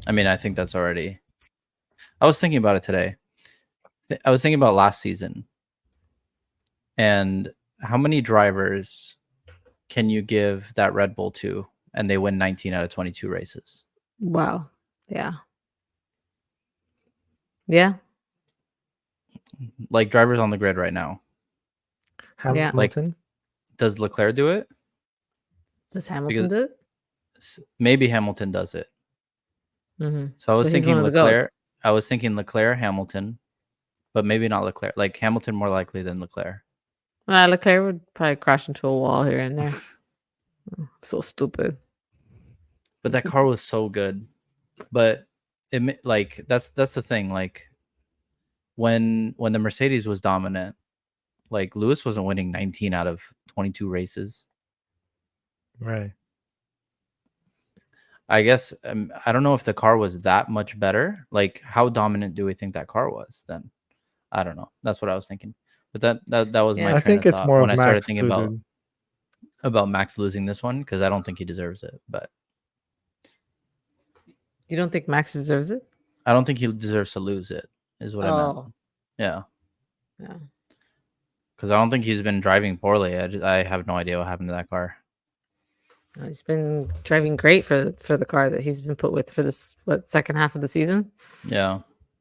Speaker 2: I mean, I think that's already. I was thinking about it today. I was thinking about last season, and how many drivers can you give that Red Bull to, and they win 19 out of 22 races?
Speaker 1: Wow. Yeah. Yeah.
Speaker 2: Like drivers on the grid right now.
Speaker 1: Yeah.
Speaker 3: Hamilton.
Speaker 2: Does Leclerc do it?
Speaker 1: Does Hamilton
Speaker 2: Because-
Speaker 1: do it?
Speaker 2: Maybe Hamilton does it.
Speaker 1: Mm-hmm.
Speaker 2: So I was
Speaker 1: But he's
Speaker 2: thinking
Speaker 1: one of the
Speaker 2: Leclerc.
Speaker 1: GOATs.
Speaker 2: I was thinking Leclerc, Hamilton, but maybe not Leclerc. Like Hamilton more likely than Leclerc.
Speaker 1: Leclerc would probably crash into a wall here and there. So stupid.
Speaker 2: But that car was so good. But it like that's the thing. Like when the Mercedes was dominant, like Lewis wasn't winning 19 out of 22 races.
Speaker 3: Right.
Speaker 2: I guess I don't know if the car was that much better. Like, how dominant do we think that car was then? I don't know. That's what I was thinking. But that was
Speaker 1: Yeah.
Speaker 2: my
Speaker 3: I
Speaker 2: train
Speaker 3: think
Speaker 2: of
Speaker 3: it's
Speaker 2: thought
Speaker 3: more
Speaker 2: when
Speaker 3: of
Speaker 2: I started
Speaker 3: Max
Speaker 2: thinking
Speaker 3: too, dude.
Speaker 2: about Max losing this one, because I don't think he deserves it. But
Speaker 1: You don't think Max deserves it?
Speaker 2: I don't think he deserves to lose it, is what I meant.
Speaker 1: Oh.
Speaker 2: Yeah.
Speaker 1: Yeah.
Speaker 2: Because I don't think he's been driving poorly. I have no idea what happened to that car.
Speaker 1: He's been driving great for the car that he's been put with for this second half of the season.
Speaker 2: Yeah.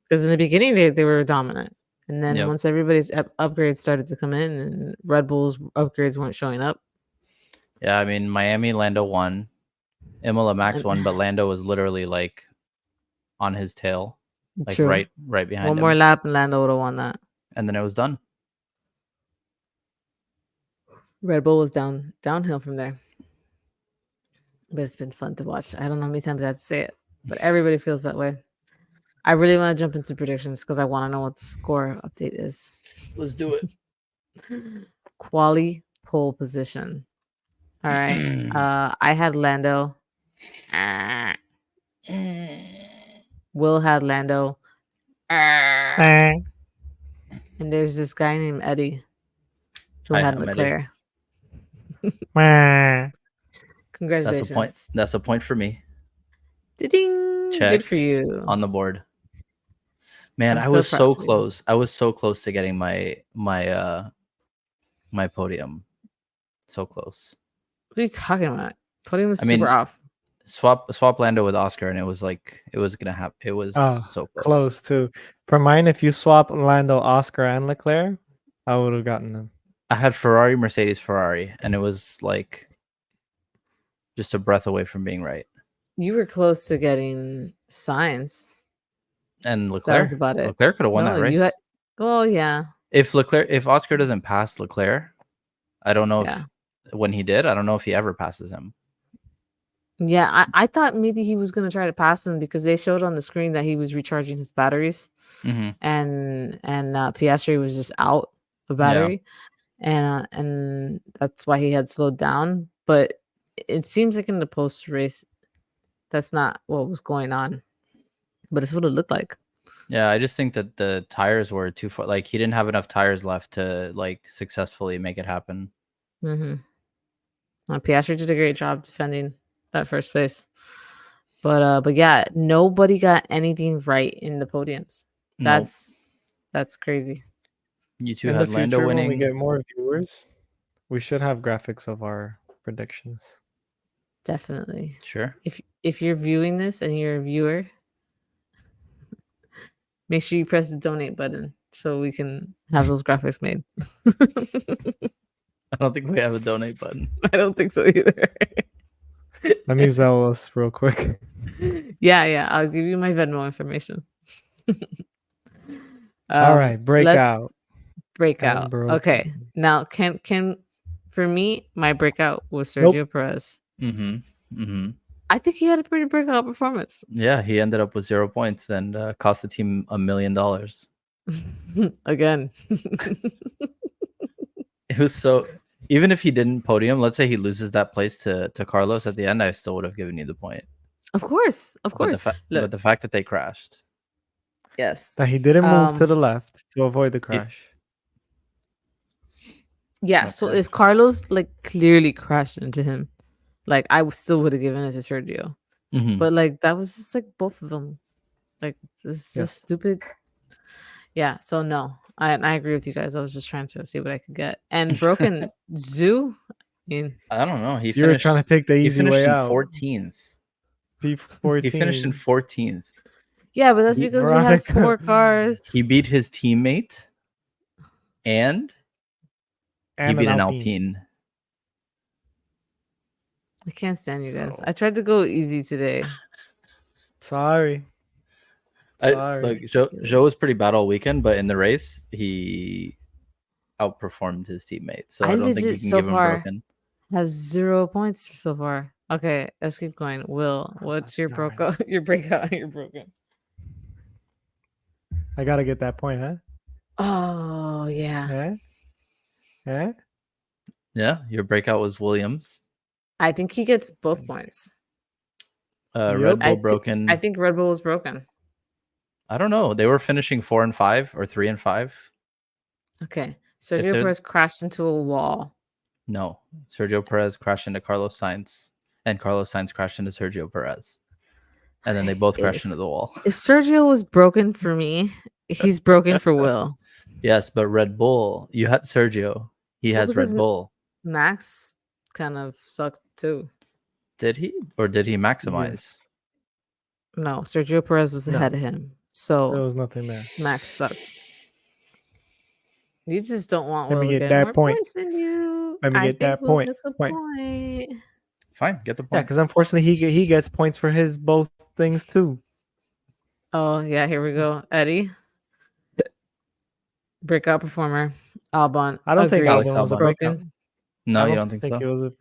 Speaker 1: Because in the beginning they were dominant, and then
Speaker 2: Yep.
Speaker 1: once everybody's upgrades started to come in, and Red Bull's upgrades weren't showing up.
Speaker 2: Yeah, I mean, Miami, Lando won. Imola, Max won, but Lando was literally like on his tail, like
Speaker 1: True.
Speaker 2: right behind
Speaker 1: One
Speaker 2: him.
Speaker 1: more lap, and Lando would have won that.
Speaker 2: And then it was done.
Speaker 1: Red Bull was downhill from there. But it's been fun to watch. I don't know how many times I have to say it, but everybody feels that way. I really want to jump into predictions because I want to know what the score update is.
Speaker 2: Let's do it.
Speaker 1: Quali pole position. All right. I had Lando. Will had Lando. And there's this guy named Eddie who
Speaker 2: Hi,
Speaker 1: had
Speaker 2: I'm Eddie.
Speaker 1: Leclerc. Congratulations.
Speaker 2: That's a point for me.
Speaker 1: Ding.
Speaker 2: Check
Speaker 1: Good for you.
Speaker 2: on the board. Man,
Speaker 1: I'm
Speaker 2: I
Speaker 1: so
Speaker 2: was
Speaker 1: proud
Speaker 2: so
Speaker 1: of you.
Speaker 2: close. I was so close to getting my podium. So close.
Speaker 1: What are you talking about? Podium was
Speaker 2: I mean,
Speaker 1: super off.
Speaker 2: swap Lando with Oscar, and it was gonna happen. It was so close.
Speaker 3: Close too. For mine, if you swap Lando, Oscar, and Leclerc, I would have gotten them.
Speaker 2: I had Ferrari, Mercedes, Ferrari, and it was like just a breath away from being right.
Speaker 1: You were close to getting Sainz.
Speaker 2: And
Speaker 1: That
Speaker 2: Leclerc,
Speaker 1: was about it.
Speaker 2: Leclerc could have won that race.
Speaker 1: You had. Well, yeah.
Speaker 2: If Oscar doesn't pass Leclerc, I don't know
Speaker 1: Yeah.
Speaker 2: if when he did, I don't know if he ever passes him.
Speaker 1: Yeah, I thought maybe he was gonna try to pass him because they showed on the screen that he was recharging his batteries,
Speaker 2: Mm-hmm.
Speaker 1: and Piastri was just out of battery, and that's why he had slowed down. But it seems like in the post race, that's not what was going on, but it's what it looked like.
Speaker 2: Yeah, I just think that the tires were too far. Like he didn't have enough tires left to like successfully make it happen.
Speaker 1: Mm-hmm. Well, Piastri did a great job defending that first place, but yeah, nobody got anything right in the podiums.
Speaker 2: Nope.
Speaker 1: That's crazy.
Speaker 2: You two
Speaker 3: In
Speaker 2: had
Speaker 3: the
Speaker 2: Lando
Speaker 3: future,
Speaker 2: winning.
Speaker 3: when we get more viewers, we should have graphics of our predictions.
Speaker 1: Definitely.
Speaker 2: Sure.
Speaker 1: If you're viewing this and you're a viewer, make sure you press the donate button so we can have those graphics made.
Speaker 2: I don't think we have a donate button.
Speaker 1: I don't think so either.
Speaker 3: Let me zell us real quick.
Speaker 1: Yeah. I'll give you my Venmo information.
Speaker 3: All right, breakout.
Speaker 1: Breakout. Okay. Now, can for me, my breakout was Sergio Perez. I think he had a pretty breakout performance.
Speaker 2: Yeah, he ended up with 0 points and cost the team $1 million.
Speaker 1: Again.
Speaker 2: It was so. Even if he didn't podium, let's say he loses that place to Carlos at the end, I still would have given you the point.
Speaker 1: Of course.
Speaker 2: But the fact that they crashed.
Speaker 1: Yes.
Speaker 3: That he didn't move to the left to avoid the crash.
Speaker 1: Yeah, so if Carlos like clearly crashed into him, like I still would have given it to Sergio. But like that was just like both of them. Like this is stupid. Yeah, so no. I agree with you guys. I was just trying to see what I could get. And broken Zoo. I mean,
Speaker 2: I don't know.
Speaker 3: You were trying to take the easy way out.
Speaker 2: 14th.
Speaker 3: He
Speaker 2: finished in 14th.
Speaker 1: Yeah, but that's because we had 4 cars.
Speaker 2: He beat his teammate and he beat an Alpine.
Speaker 1: I can't stand you guys. I tried to go easy today.
Speaker 3: Sorry.
Speaker 2: Look, Joe was pretty bad all weekend, but in the race, he outperformed his teammate. So I don't think you can give him broken.
Speaker 1: Have 0 points so far. Okay, let's keep going. Will, what's your breakout? Your breakout? You're broken.
Speaker 3: I gotta get that point, huh?
Speaker 1: Oh yeah.
Speaker 2: Yeah, your breakout was Williams.
Speaker 1: I think he gets both points.
Speaker 2: Red Bull broken.
Speaker 1: I think Red Bull was broken.
Speaker 2: I don't know. They were finishing 4 and 5 or 3 and 5.
Speaker 1: Okay. Sergio Perez crashed into a wall.
Speaker 2: No. Sergio Perez crashed into Carlos Sainz, and Carlos Sainz crashed into Sergio Perez. And then they both crashed into the wall.
Speaker 1: If Sergio was broken for me, he's broken for Will.
Speaker 2: Yes, but Red Bull, you had Sergio. He has Red Bull.
Speaker 1: Max kind of sucked too.
Speaker 2: Did he? Or did he maximize?
Speaker 3: Yes.
Speaker 1: No, Sergio Perez was ahead of him. So
Speaker 3: there was nothing there.
Speaker 1: Max sucked. You just don't want
Speaker 3: Let
Speaker 1: Will
Speaker 3: me
Speaker 1: to
Speaker 3: get
Speaker 1: get
Speaker 3: that
Speaker 1: more
Speaker 3: point.
Speaker 1: points than you.
Speaker 3: Let me get that point.
Speaker 2: Fine, get the point.
Speaker 3: Yeah, because unfortunately he gets points for his both things too.
Speaker 1: Oh yeah, here we go. Eddie. Breakout performer. Albon.
Speaker 3: I don't think
Speaker 2: Alex
Speaker 3: Albon was a breakout.
Speaker 2: No, you don't think so?
Speaker 3: It was a...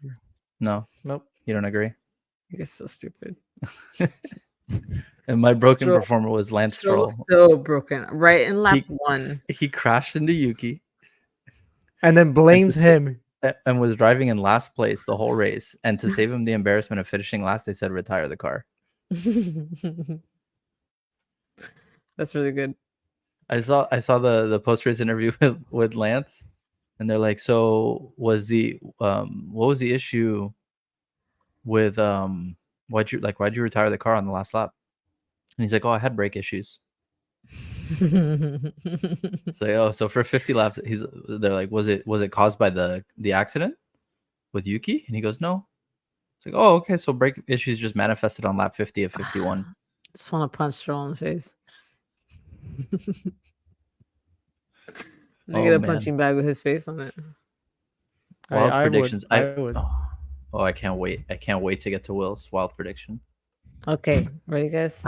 Speaker 2: No.
Speaker 3: Nope.
Speaker 2: You don't agree?
Speaker 1: You guys so stupid.
Speaker 2: And my broken performer was Lance Stroll.
Speaker 1: So broken. Right in lap 1.
Speaker 2: He crashed into Yuki.
Speaker 3: And then blames him.
Speaker 2: And was driving in last place the whole race. And to save him the embarrassment of finishing last, they said retire the car.
Speaker 1: That's really good.
Speaker 2: I saw the post race interview with Lance, and they're like, so was the what was the issue with why'd you retire the car on the last lap? And he's like, oh, I had brake issues. It's like, oh, so for 50 laps, they're like, was it caused by the accident with Yuki? And he goes, no, It's like, oh, okay, so brake issues just manifested on lap 50 of 51.
Speaker 1: Just want to punch Stroll in the face. And I get
Speaker 2: Oh,
Speaker 1: a
Speaker 2: man.
Speaker 1: punching bag with his face on it.
Speaker 2: Wild
Speaker 3: I
Speaker 2: predictions.
Speaker 3: would.
Speaker 2: Oh, I can't wait. I can't wait to get to Will's wild prediction.
Speaker 1: Okay, ready, guys?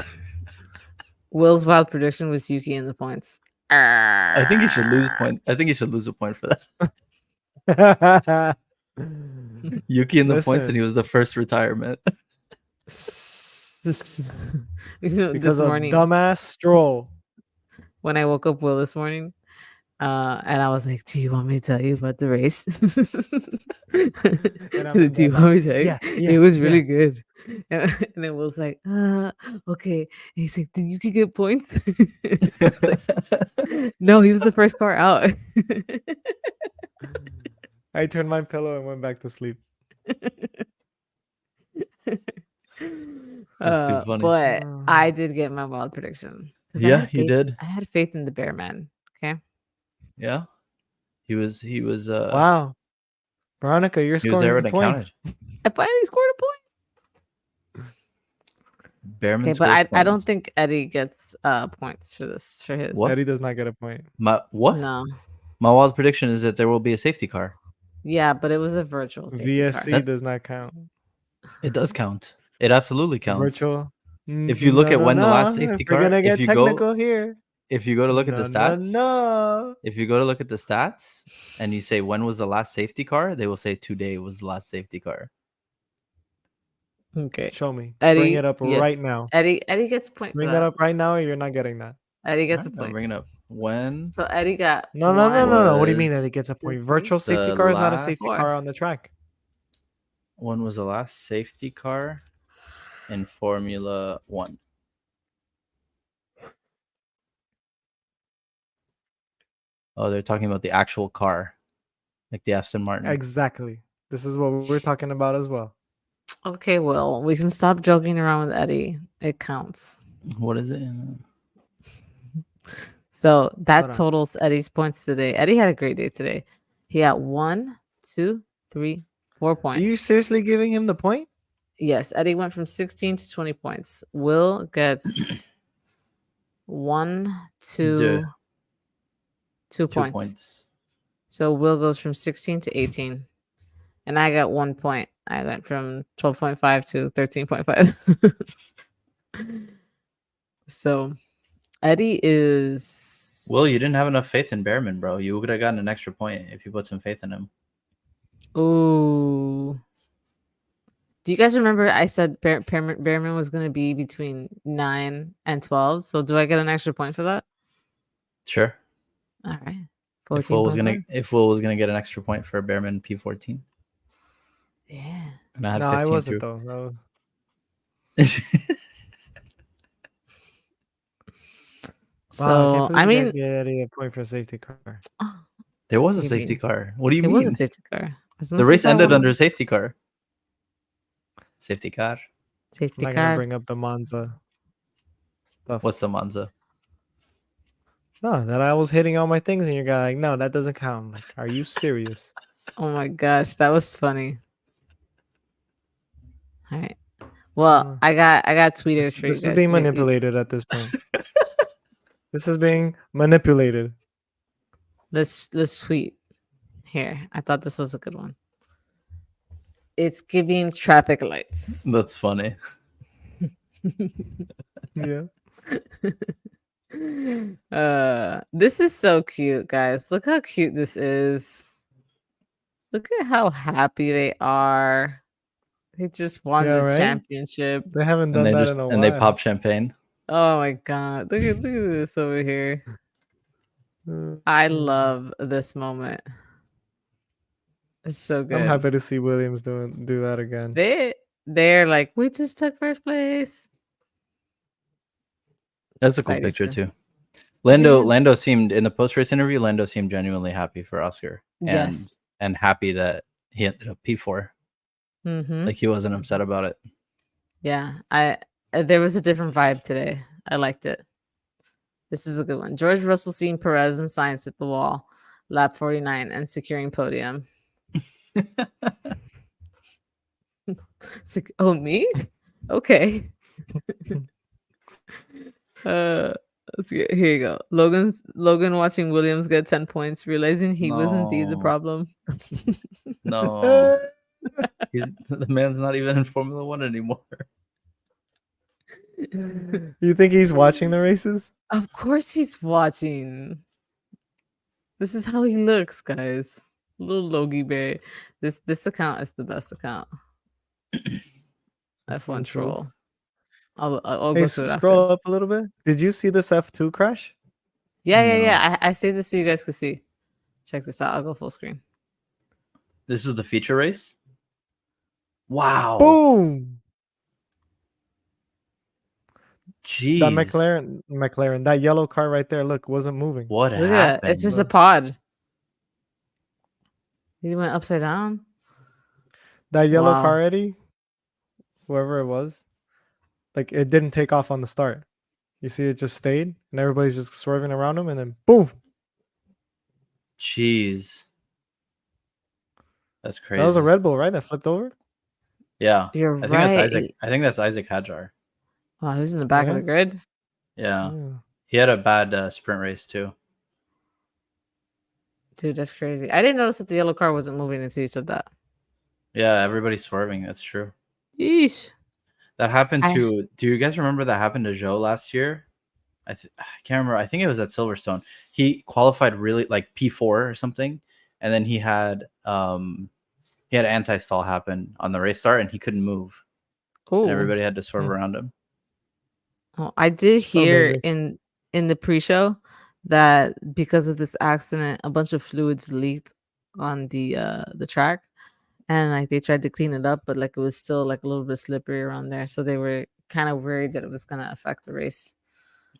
Speaker 1: Will's wild prediction was Yuki in the points.
Speaker 2: I think he should lose a point. I think he should lose a point for that. Yuki in the points, and he was the first retirement.
Speaker 1: This
Speaker 3: Because of
Speaker 1: morning,
Speaker 3: dumbass Stroll.
Speaker 1: when I woke up Will this morning, and I was like, "Do you want me to tell you about the race?"
Speaker 3: And I'm
Speaker 1: Do you
Speaker 3: like,
Speaker 1: want me to tell you?
Speaker 3: yeah,
Speaker 1: It was really good. And then Will's like, okay. And he's like, then you could get points. I was like, no, he was the first car out.
Speaker 3: I turned my pillow and went back to sleep.
Speaker 2: That's too funny.
Speaker 1: But I did get my wild prediction.
Speaker 2: Yeah, you did.
Speaker 1: I had faith in the bear man. Okay.
Speaker 2: Yeah, he was.
Speaker 3: Wow, Veronica, you're
Speaker 2: He was there
Speaker 3: scoring
Speaker 2: when it counted.
Speaker 3: points.
Speaker 1: I finally scored a point.
Speaker 2: Bearman.
Speaker 1: Okay, but I don't think Eddie gets points for this for his.
Speaker 2: What?
Speaker 3: Eddie does not get a point.
Speaker 2: What?
Speaker 1: No.
Speaker 2: My wild prediction is that there will be a safety car.
Speaker 1: Yeah, but it was a virtual safety
Speaker 3: VSC
Speaker 1: car.
Speaker 3: does not count.
Speaker 2: It does count. It absolutely counts.
Speaker 3: Virtual.
Speaker 2: If you look at when the last safety car,
Speaker 3: we're gonna get
Speaker 2: if you
Speaker 3: technical
Speaker 2: go,
Speaker 3: here.
Speaker 2: if you go to look at the stats,
Speaker 3: No.
Speaker 2: if you go to look at the stats, and you say when was the last safety car, they will say today was the last safety car.
Speaker 1: Okay.
Speaker 3: Show me.
Speaker 1: Eddie,
Speaker 3: Bring it up
Speaker 1: yes.
Speaker 3: right now.
Speaker 1: Eddie gets a point.
Speaker 3: Bring
Speaker 1: for
Speaker 3: that up right now, or you're not getting that.
Speaker 1: Eddie gets a
Speaker 2: Alright,
Speaker 1: point.
Speaker 2: I'll bring it up. When?
Speaker 1: So Eddie got
Speaker 3: No. What do you mean
Speaker 2: was
Speaker 3: Eddie gets a point?
Speaker 1: 2, 3,
Speaker 3: Virtual safety
Speaker 2: the
Speaker 3: car is not a
Speaker 2: last-
Speaker 3: safety
Speaker 1: 4.
Speaker 3: car on the track.
Speaker 2: When was the last safety car in Formula One? Oh, they're talking about the actual car, like the Aston Martin.
Speaker 3: Exactly. This is what we're talking about as well.
Speaker 1: Okay, well, we can stop joking around with Eddie. It counts.
Speaker 2: What is it?
Speaker 1: So that
Speaker 3: Hold on.
Speaker 1: totals Eddie's points today. Eddie had a great day today. He got 1, 2, 3, 4
Speaker 3: Are
Speaker 1: points.
Speaker 3: you seriously giving him the point?
Speaker 1: Yes, Eddie went from 16 to 20 points. Will gets 1, 2, 2
Speaker 2: 2
Speaker 1: points.
Speaker 2: points.
Speaker 1: So Will goes from 16 to 18. And I got 1 point. I went from 12.5 to 13.5. So Eddie is.
Speaker 2: Well, you didn't have enough faith in Behrman, bro. You would have gotten an extra point if you put some faith in him.
Speaker 1: Ooh. Do you guys remember I said Behrman was going to be between 9 and 12? So do I get an extra point for that?
Speaker 2: Sure.
Speaker 1: All right.
Speaker 2: If Will was
Speaker 1: 14.5.
Speaker 2: gonna get an extra point for Behrman P14.
Speaker 1: Yeah.
Speaker 2: And I had
Speaker 3: No,
Speaker 2: 15
Speaker 3: I wasn't
Speaker 2: too.
Speaker 3: though. Wow,
Speaker 1: So I
Speaker 3: you
Speaker 1: mean,
Speaker 3: guys get Eddie a point for safety car.
Speaker 2: There was a
Speaker 1: Maybe.
Speaker 2: safety car. What do you
Speaker 1: it
Speaker 2: mean?
Speaker 1: was a safety car. As
Speaker 2: The
Speaker 1: much
Speaker 2: race
Speaker 1: as I
Speaker 2: ended
Speaker 1: want-
Speaker 2: under safety car. Safety car.
Speaker 3: I'm
Speaker 1: safety
Speaker 3: not gonna
Speaker 1: car.
Speaker 3: bring up the Monza stuff.
Speaker 2: What's the Monza?
Speaker 3: No, that I was hitting all my things, and you're like, no, that doesn't count. I'm like, are you serious?
Speaker 1: Oh my gosh, that was funny. All right. Well, I got tweeters
Speaker 3: This,
Speaker 1: for you
Speaker 3: this
Speaker 1: guys.
Speaker 3: is being
Speaker 1: Maybe-
Speaker 3: manipulated at this point. This is being manipulated.
Speaker 1: Let's tweet here. I thought this was a good one. It's giving traffic lights.
Speaker 2: That's funny.
Speaker 3: Yeah.
Speaker 1: This is so cute, guys. Look how cute this is. Look at how happy they are. They just won
Speaker 3: Yeah,
Speaker 1: the
Speaker 3: right?
Speaker 1: championship.
Speaker 3: They haven't done that in a while.
Speaker 2: They pop champagne.
Speaker 1: Oh my god. Look at this over here. I love this moment. It's so good.
Speaker 3: I'm happy to see Williams do that again.
Speaker 1: They're like, we just took first place.
Speaker 2: That's a cool
Speaker 1: Excited
Speaker 2: picture
Speaker 1: to-
Speaker 2: too. Lando
Speaker 1: Yeah.
Speaker 2: Lando seemed in the post race interview. Lando seemed genuinely happy for Oscar.
Speaker 1: Yes.
Speaker 2: And happy that he ended up P4.
Speaker 1: Mm-hmm.
Speaker 2: Like he wasn't upset about it.
Speaker 1: Yeah, there was a different vibe today. I liked it. This is a good one. George Russell seeing Perez and Sainz at the wall, lap 49, and securing podium. It's like, oh, me? Okay. Uh, here you go. Logan watching Williams get 10 points, realizing he was indeed the
Speaker 2: No,
Speaker 1: problem.
Speaker 2: no. The man's not even in Formula One anymore.
Speaker 3: You think he's watching the races?
Speaker 1: Of course he's watching. This is how he looks, guys. Little Logie Bay. This account is the best account. F1 troll. I'll
Speaker 3: Hey,
Speaker 1: go to it after.
Speaker 3: scroll up a little bit. Did you see this F2 crash?
Speaker 1: Yeah. I say this so you guys can see. Check this out. I'll go full screen.
Speaker 2: This is the feature race. Wow.
Speaker 3: Boom!
Speaker 2: Jeez.
Speaker 3: That McLaren, that yellow car right there, look, wasn't moving.
Speaker 2: What
Speaker 1: Look at
Speaker 2: happened?
Speaker 1: that. It's just a pod. He went upside down.
Speaker 3: That yellow
Speaker 1: Wow.
Speaker 3: car, Eddie, whoever it was, like it didn't take off on the start. You see, it just stayed, and everybody's just swerving around him, and then boom!
Speaker 2: Jeez. That's crazy.
Speaker 3: That was a Red Bull, right? That flipped over.
Speaker 2: Yeah.
Speaker 1: You're
Speaker 2: I think
Speaker 1: right.
Speaker 2: that's Isaac. I think that's Isaac Hadjar.
Speaker 1: Wow, he was in the back of the grid.
Speaker 2: Yeah.
Speaker 3: Yeah.
Speaker 2: He had a bad sprint race too.
Speaker 1: Dude, that's crazy. I didn't notice that the yellow car wasn't moving until you said that.
Speaker 2: Yeah, everybody's swerving. That's true.
Speaker 1: Yeesh.
Speaker 2: That happened to. Do you guys remember that happened to Joe last year? I can't remember. I think it was at Silverstone. He qualified really like P4 or something, and then he had anti-stall happen on the race start, and he couldn't move. And everybody had to swerve around him.
Speaker 1: Oh, I did hear in the pre-show that because of this accident, a bunch of fluids leaked on the track, and like they tried to clean it up, but like it was still like a little bit slippery around there, so they were kind of worried that it was gonna affect the race.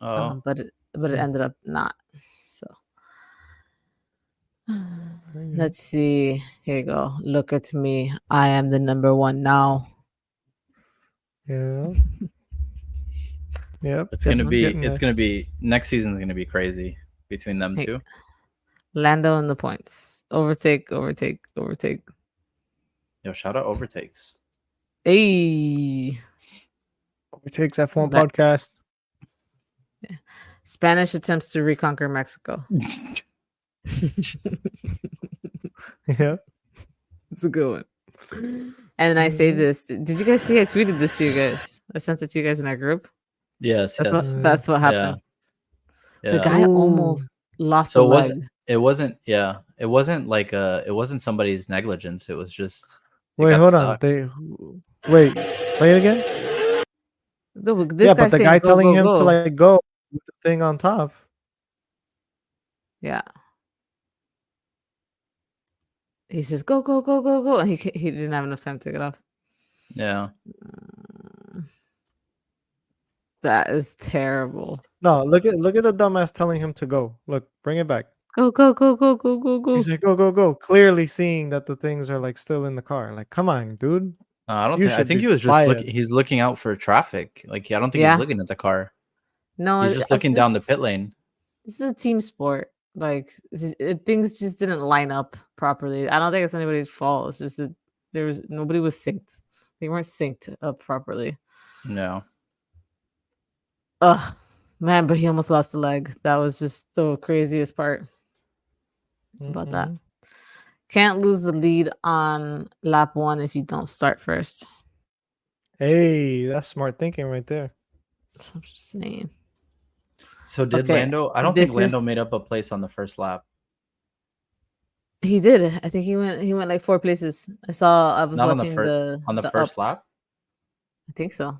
Speaker 1: But it ended up not. So let's see. Here you go. Look at me. I am the number one now.
Speaker 3: Yeah. Yep.
Speaker 2: It's gonna be next season's gonna be crazy between them two.
Speaker 1: Lando and the points. Overtake.
Speaker 2: Yo, shout out Overtakes.
Speaker 1: Hey.
Speaker 3: Overtakes F1 podcast.
Speaker 1: Yeah. Spanish attempts to reconquer Mexico.
Speaker 3: Yeah.
Speaker 1: It's a good one. And I say this. Did you guys see I tweeted this to you guys? I sent it to you guys in our group.
Speaker 2: Yes,
Speaker 1: that's what happened.
Speaker 2: Yeah.
Speaker 1: The guy almost lost a leg.
Speaker 2: It wasn't like it wasn't somebody's negligence. It was just
Speaker 3: wait, hold on. Wait, play it again.
Speaker 1: This
Speaker 3: but the guy telling him to like go with the thing on top.
Speaker 1: Yeah. He says go, and he didn't have enough time to get off.
Speaker 2: Yeah.
Speaker 1: That is terrible.
Speaker 3: No, look at the dumbass telling him to go. Look, bring it back.
Speaker 1: Go.
Speaker 3: He's like, go. Clearly seeing that the things are like still in the car. Like, come on, dude.
Speaker 2: I don't think. I think he was just looking. He's looking out for traffic. Like, I don't think he's looking at the car.
Speaker 1: No,
Speaker 2: he's just looking down the pit lane.
Speaker 1: This is a team sport. Like things just didn't line up properly. I don't think it's anybody's fault. It's just that nobody was synced. They weren't synced up properly.
Speaker 2: No.
Speaker 1: Ugh, man, but he almost lost a leg. That was just the craziest part about that. Can't lose the lead on lap 1 if you don't start first.
Speaker 3: Hey, that's smart thinking right there.
Speaker 1: I'm just saying.
Speaker 2: So did Lando? I don't think Lando made up a place on the first lap.
Speaker 1: He did. I think he went like 4 places. I was
Speaker 2: not
Speaker 1: watching
Speaker 2: on the first lap.
Speaker 1: I think so.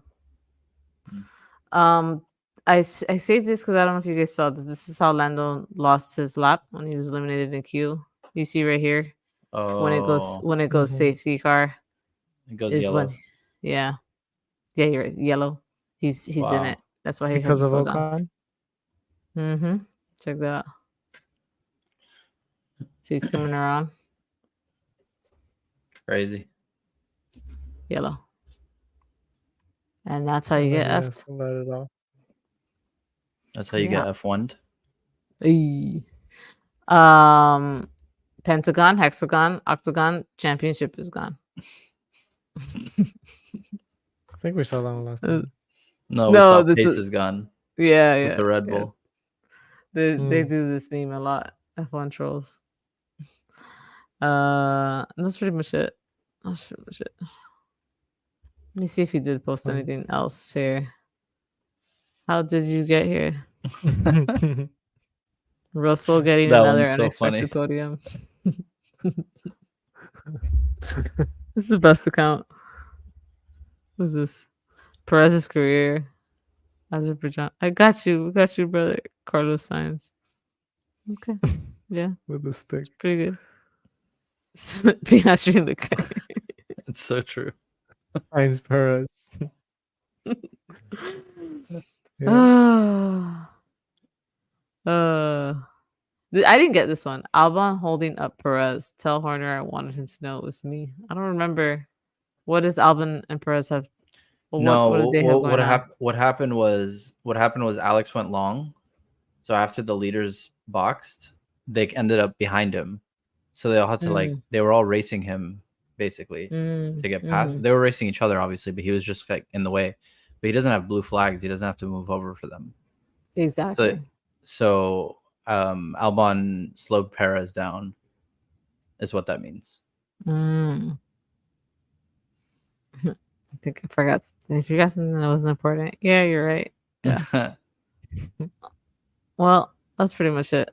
Speaker 1: I saved this because I don't know if you guys saw this. This is how Lando lost his lap when he was eliminated in Q. You see right here.
Speaker 2: Oh.
Speaker 1: When it goes safety car.
Speaker 2: It goes yellow.
Speaker 1: Yeah, you're right. Yellow. He's in it. That's why he
Speaker 3: because
Speaker 1: had to
Speaker 3: of
Speaker 1: slow
Speaker 3: Ocon.
Speaker 1: Down. Check that out. See, he's coming around.
Speaker 2: Crazy.
Speaker 1: Yellow. And that's how you get F'd.
Speaker 3: Let it off.
Speaker 2: That's how you get F1'd.
Speaker 1: Pentagon, hexagon, octagon, championship is gone.
Speaker 3: I think we saw that one last
Speaker 1: Uh,
Speaker 3: time.
Speaker 2: No, we
Speaker 1: No,
Speaker 2: saw
Speaker 1: this
Speaker 2: Pace
Speaker 1: is
Speaker 2: is gone
Speaker 1: yeah,
Speaker 2: with
Speaker 1: yeah,
Speaker 2: the Red
Speaker 1: yeah.
Speaker 2: Bull.
Speaker 1: They
Speaker 3: Mm.
Speaker 1: do this meme a lot. F1 trolls. That's pretty much it. That's pretty much it. Let me see if he did post
Speaker 3: Fun.
Speaker 1: anything else here. How did you get here? Russell getting
Speaker 2: That
Speaker 1: another
Speaker 2: one's so funny.
Speaker 1: unexpected podium. This is the best account. What's this? Perez's career. Azerbaijan. I got you, brother. Carlos Sainz. Okay. Yeah,
Speaker 3: With the stick.
Speaker 1: pretty good. Piastri in the car.
Speaker 2: It's so true.
Speaker 3: Heinz Perez. Yeah.
Speaker 1: I didn't get this one. Albon holding up Perez. Tell Horner I wanted him to know it was me. I don't remember. What does Albon and Perez have? Well,
Speaker 2: No,
Speaker 1: what did they have going on?
Speaker 2: what happened was Alex went long, so after the leaders boxed, they ended up behind him, so they all had to they were all racing him basically to get past. They were racing each other obviously, but he was just like in the way. But he doesn't have blue flags. He doesn't have to move over for them.
Speaker 1: Exactly.
Speaker 2: So Albon slowed Perez down, is what that means.
Speaker 1: I think I forgot. I forgot something that wasn't important. Yeah, you're right. Yeah. Well, that's pretty much it.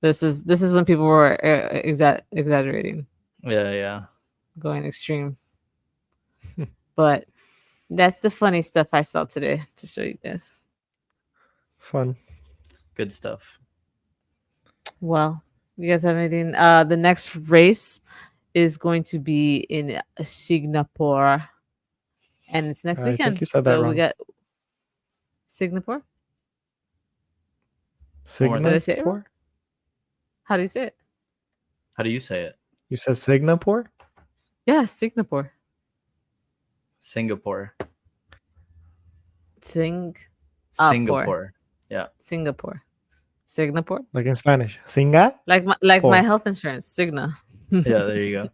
Speaker 1: This is when people were exaggerating,
Speaker 2: Yeah.
Speaker 1: going extreme. But that's the funny stuff I saw today to show you guys.
Speaker 3: Fun.
Speaker 2: Good stuff.
Speaker 1: Well, you guys have anything? The next race is going to be in Singapore, and it's next
Speaker 3: I
Speaker 1: weekend.
Speaker 3: think you said that
Speaker 1: So we
Speaker 3: wrong.
Speaker 1: got Singapore.
Speaker 2: Did
Speaker 1: I say it wrong?
Speaker 3: Singapore?
Speaker 1: How do you say it?
Speaker 2: How do you say it?
Speaker 3: You said Singapore?
Speaker 1: Yeah, Singapore.
Speaker 2: Singapore.
Speaker 1: Singapore.
Speaker 2: Yeah.
Speaker 1: Singapore.
Speaker 3: Like in Spanish. Singa?
Speaker 1: Like my health insurance, Cigna.
Speaker 2: Yeah, there you go.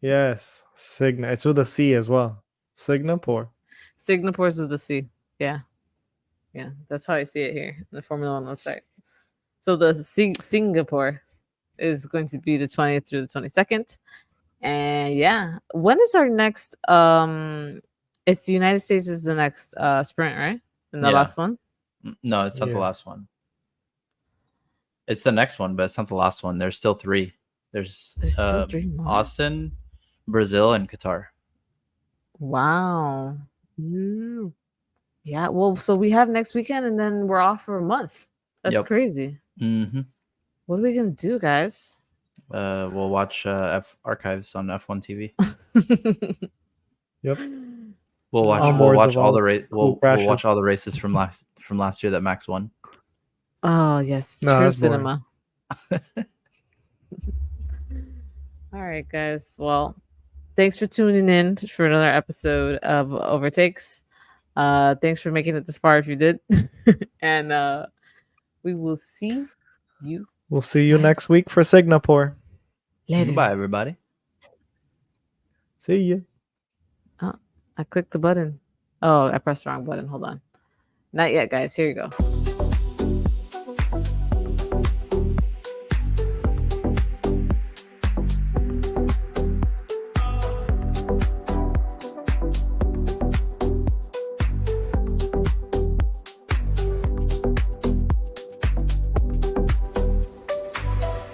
Speaker 3: Yes. Signa. It's with a C as well. Singapore.
Speaker 1: Singapore's with the C. Yeah. Yeah. That's how I see it here in the Formula One website. So the Singapore is going to be the 20th through the 22nd. And yeah. When is our next it's the United States is the next sprint, right? And the
Speaker 2: Yeah.
Speaker 1: last one?
Speaker 2: No, it's not the
Speaker 3: Yeah.
Speaker 2: last one. It's the next one, but it's not the last one. There's still three. There's
Speaker 1: still 3 more.
Speaker 2: Austin, Brazil, and Qatar.
Speaker 1: Wow.
Speaker 3: Yeah.
Speaker 1: Yeah, well, so we have next weekend and then we're off for a month. That's
Speaker 2: Yep.
Speaker 1: crazy.
Speaker 2: Mm-hmm.
Speaker 1: What are we gonna do, guys?
Speaker 2: We'll watch F archives on F1 TV.
Speaker 3: Yep.
Speaker 2: We'll watch.
Speaker 3: Onboards
Speaker 2: We'll watch
Speaker 3: of
Speaker 2: all
Speaker 3: all
Speaker 2: the
Speaker 3: the
Speaker 2: We'll
Speaker 3: crashes.
Speaker 2: watch all the races from last year that Max won.
Speaker 1: Oh yes,
Speaker 3: No,
Speaker 1: true
Speaker 3: that's boring.
Speaker 1: cinema. All right, guys. Well, thanks for tuning in for another episode of Overtakes. Thanks for making it this far if you did, and we will see you
Speaker 3: We'll see you
Speaker 1: guys
Speaker 3: next week for Singapore.
Speaker 1: later.
Speaker 2: Bye, everybody.
Speaker 3: See ya.
Speaker 1: I clicked the button. Oh, I pressed the wrong button. Hold on. Not yet, guys. Here you go.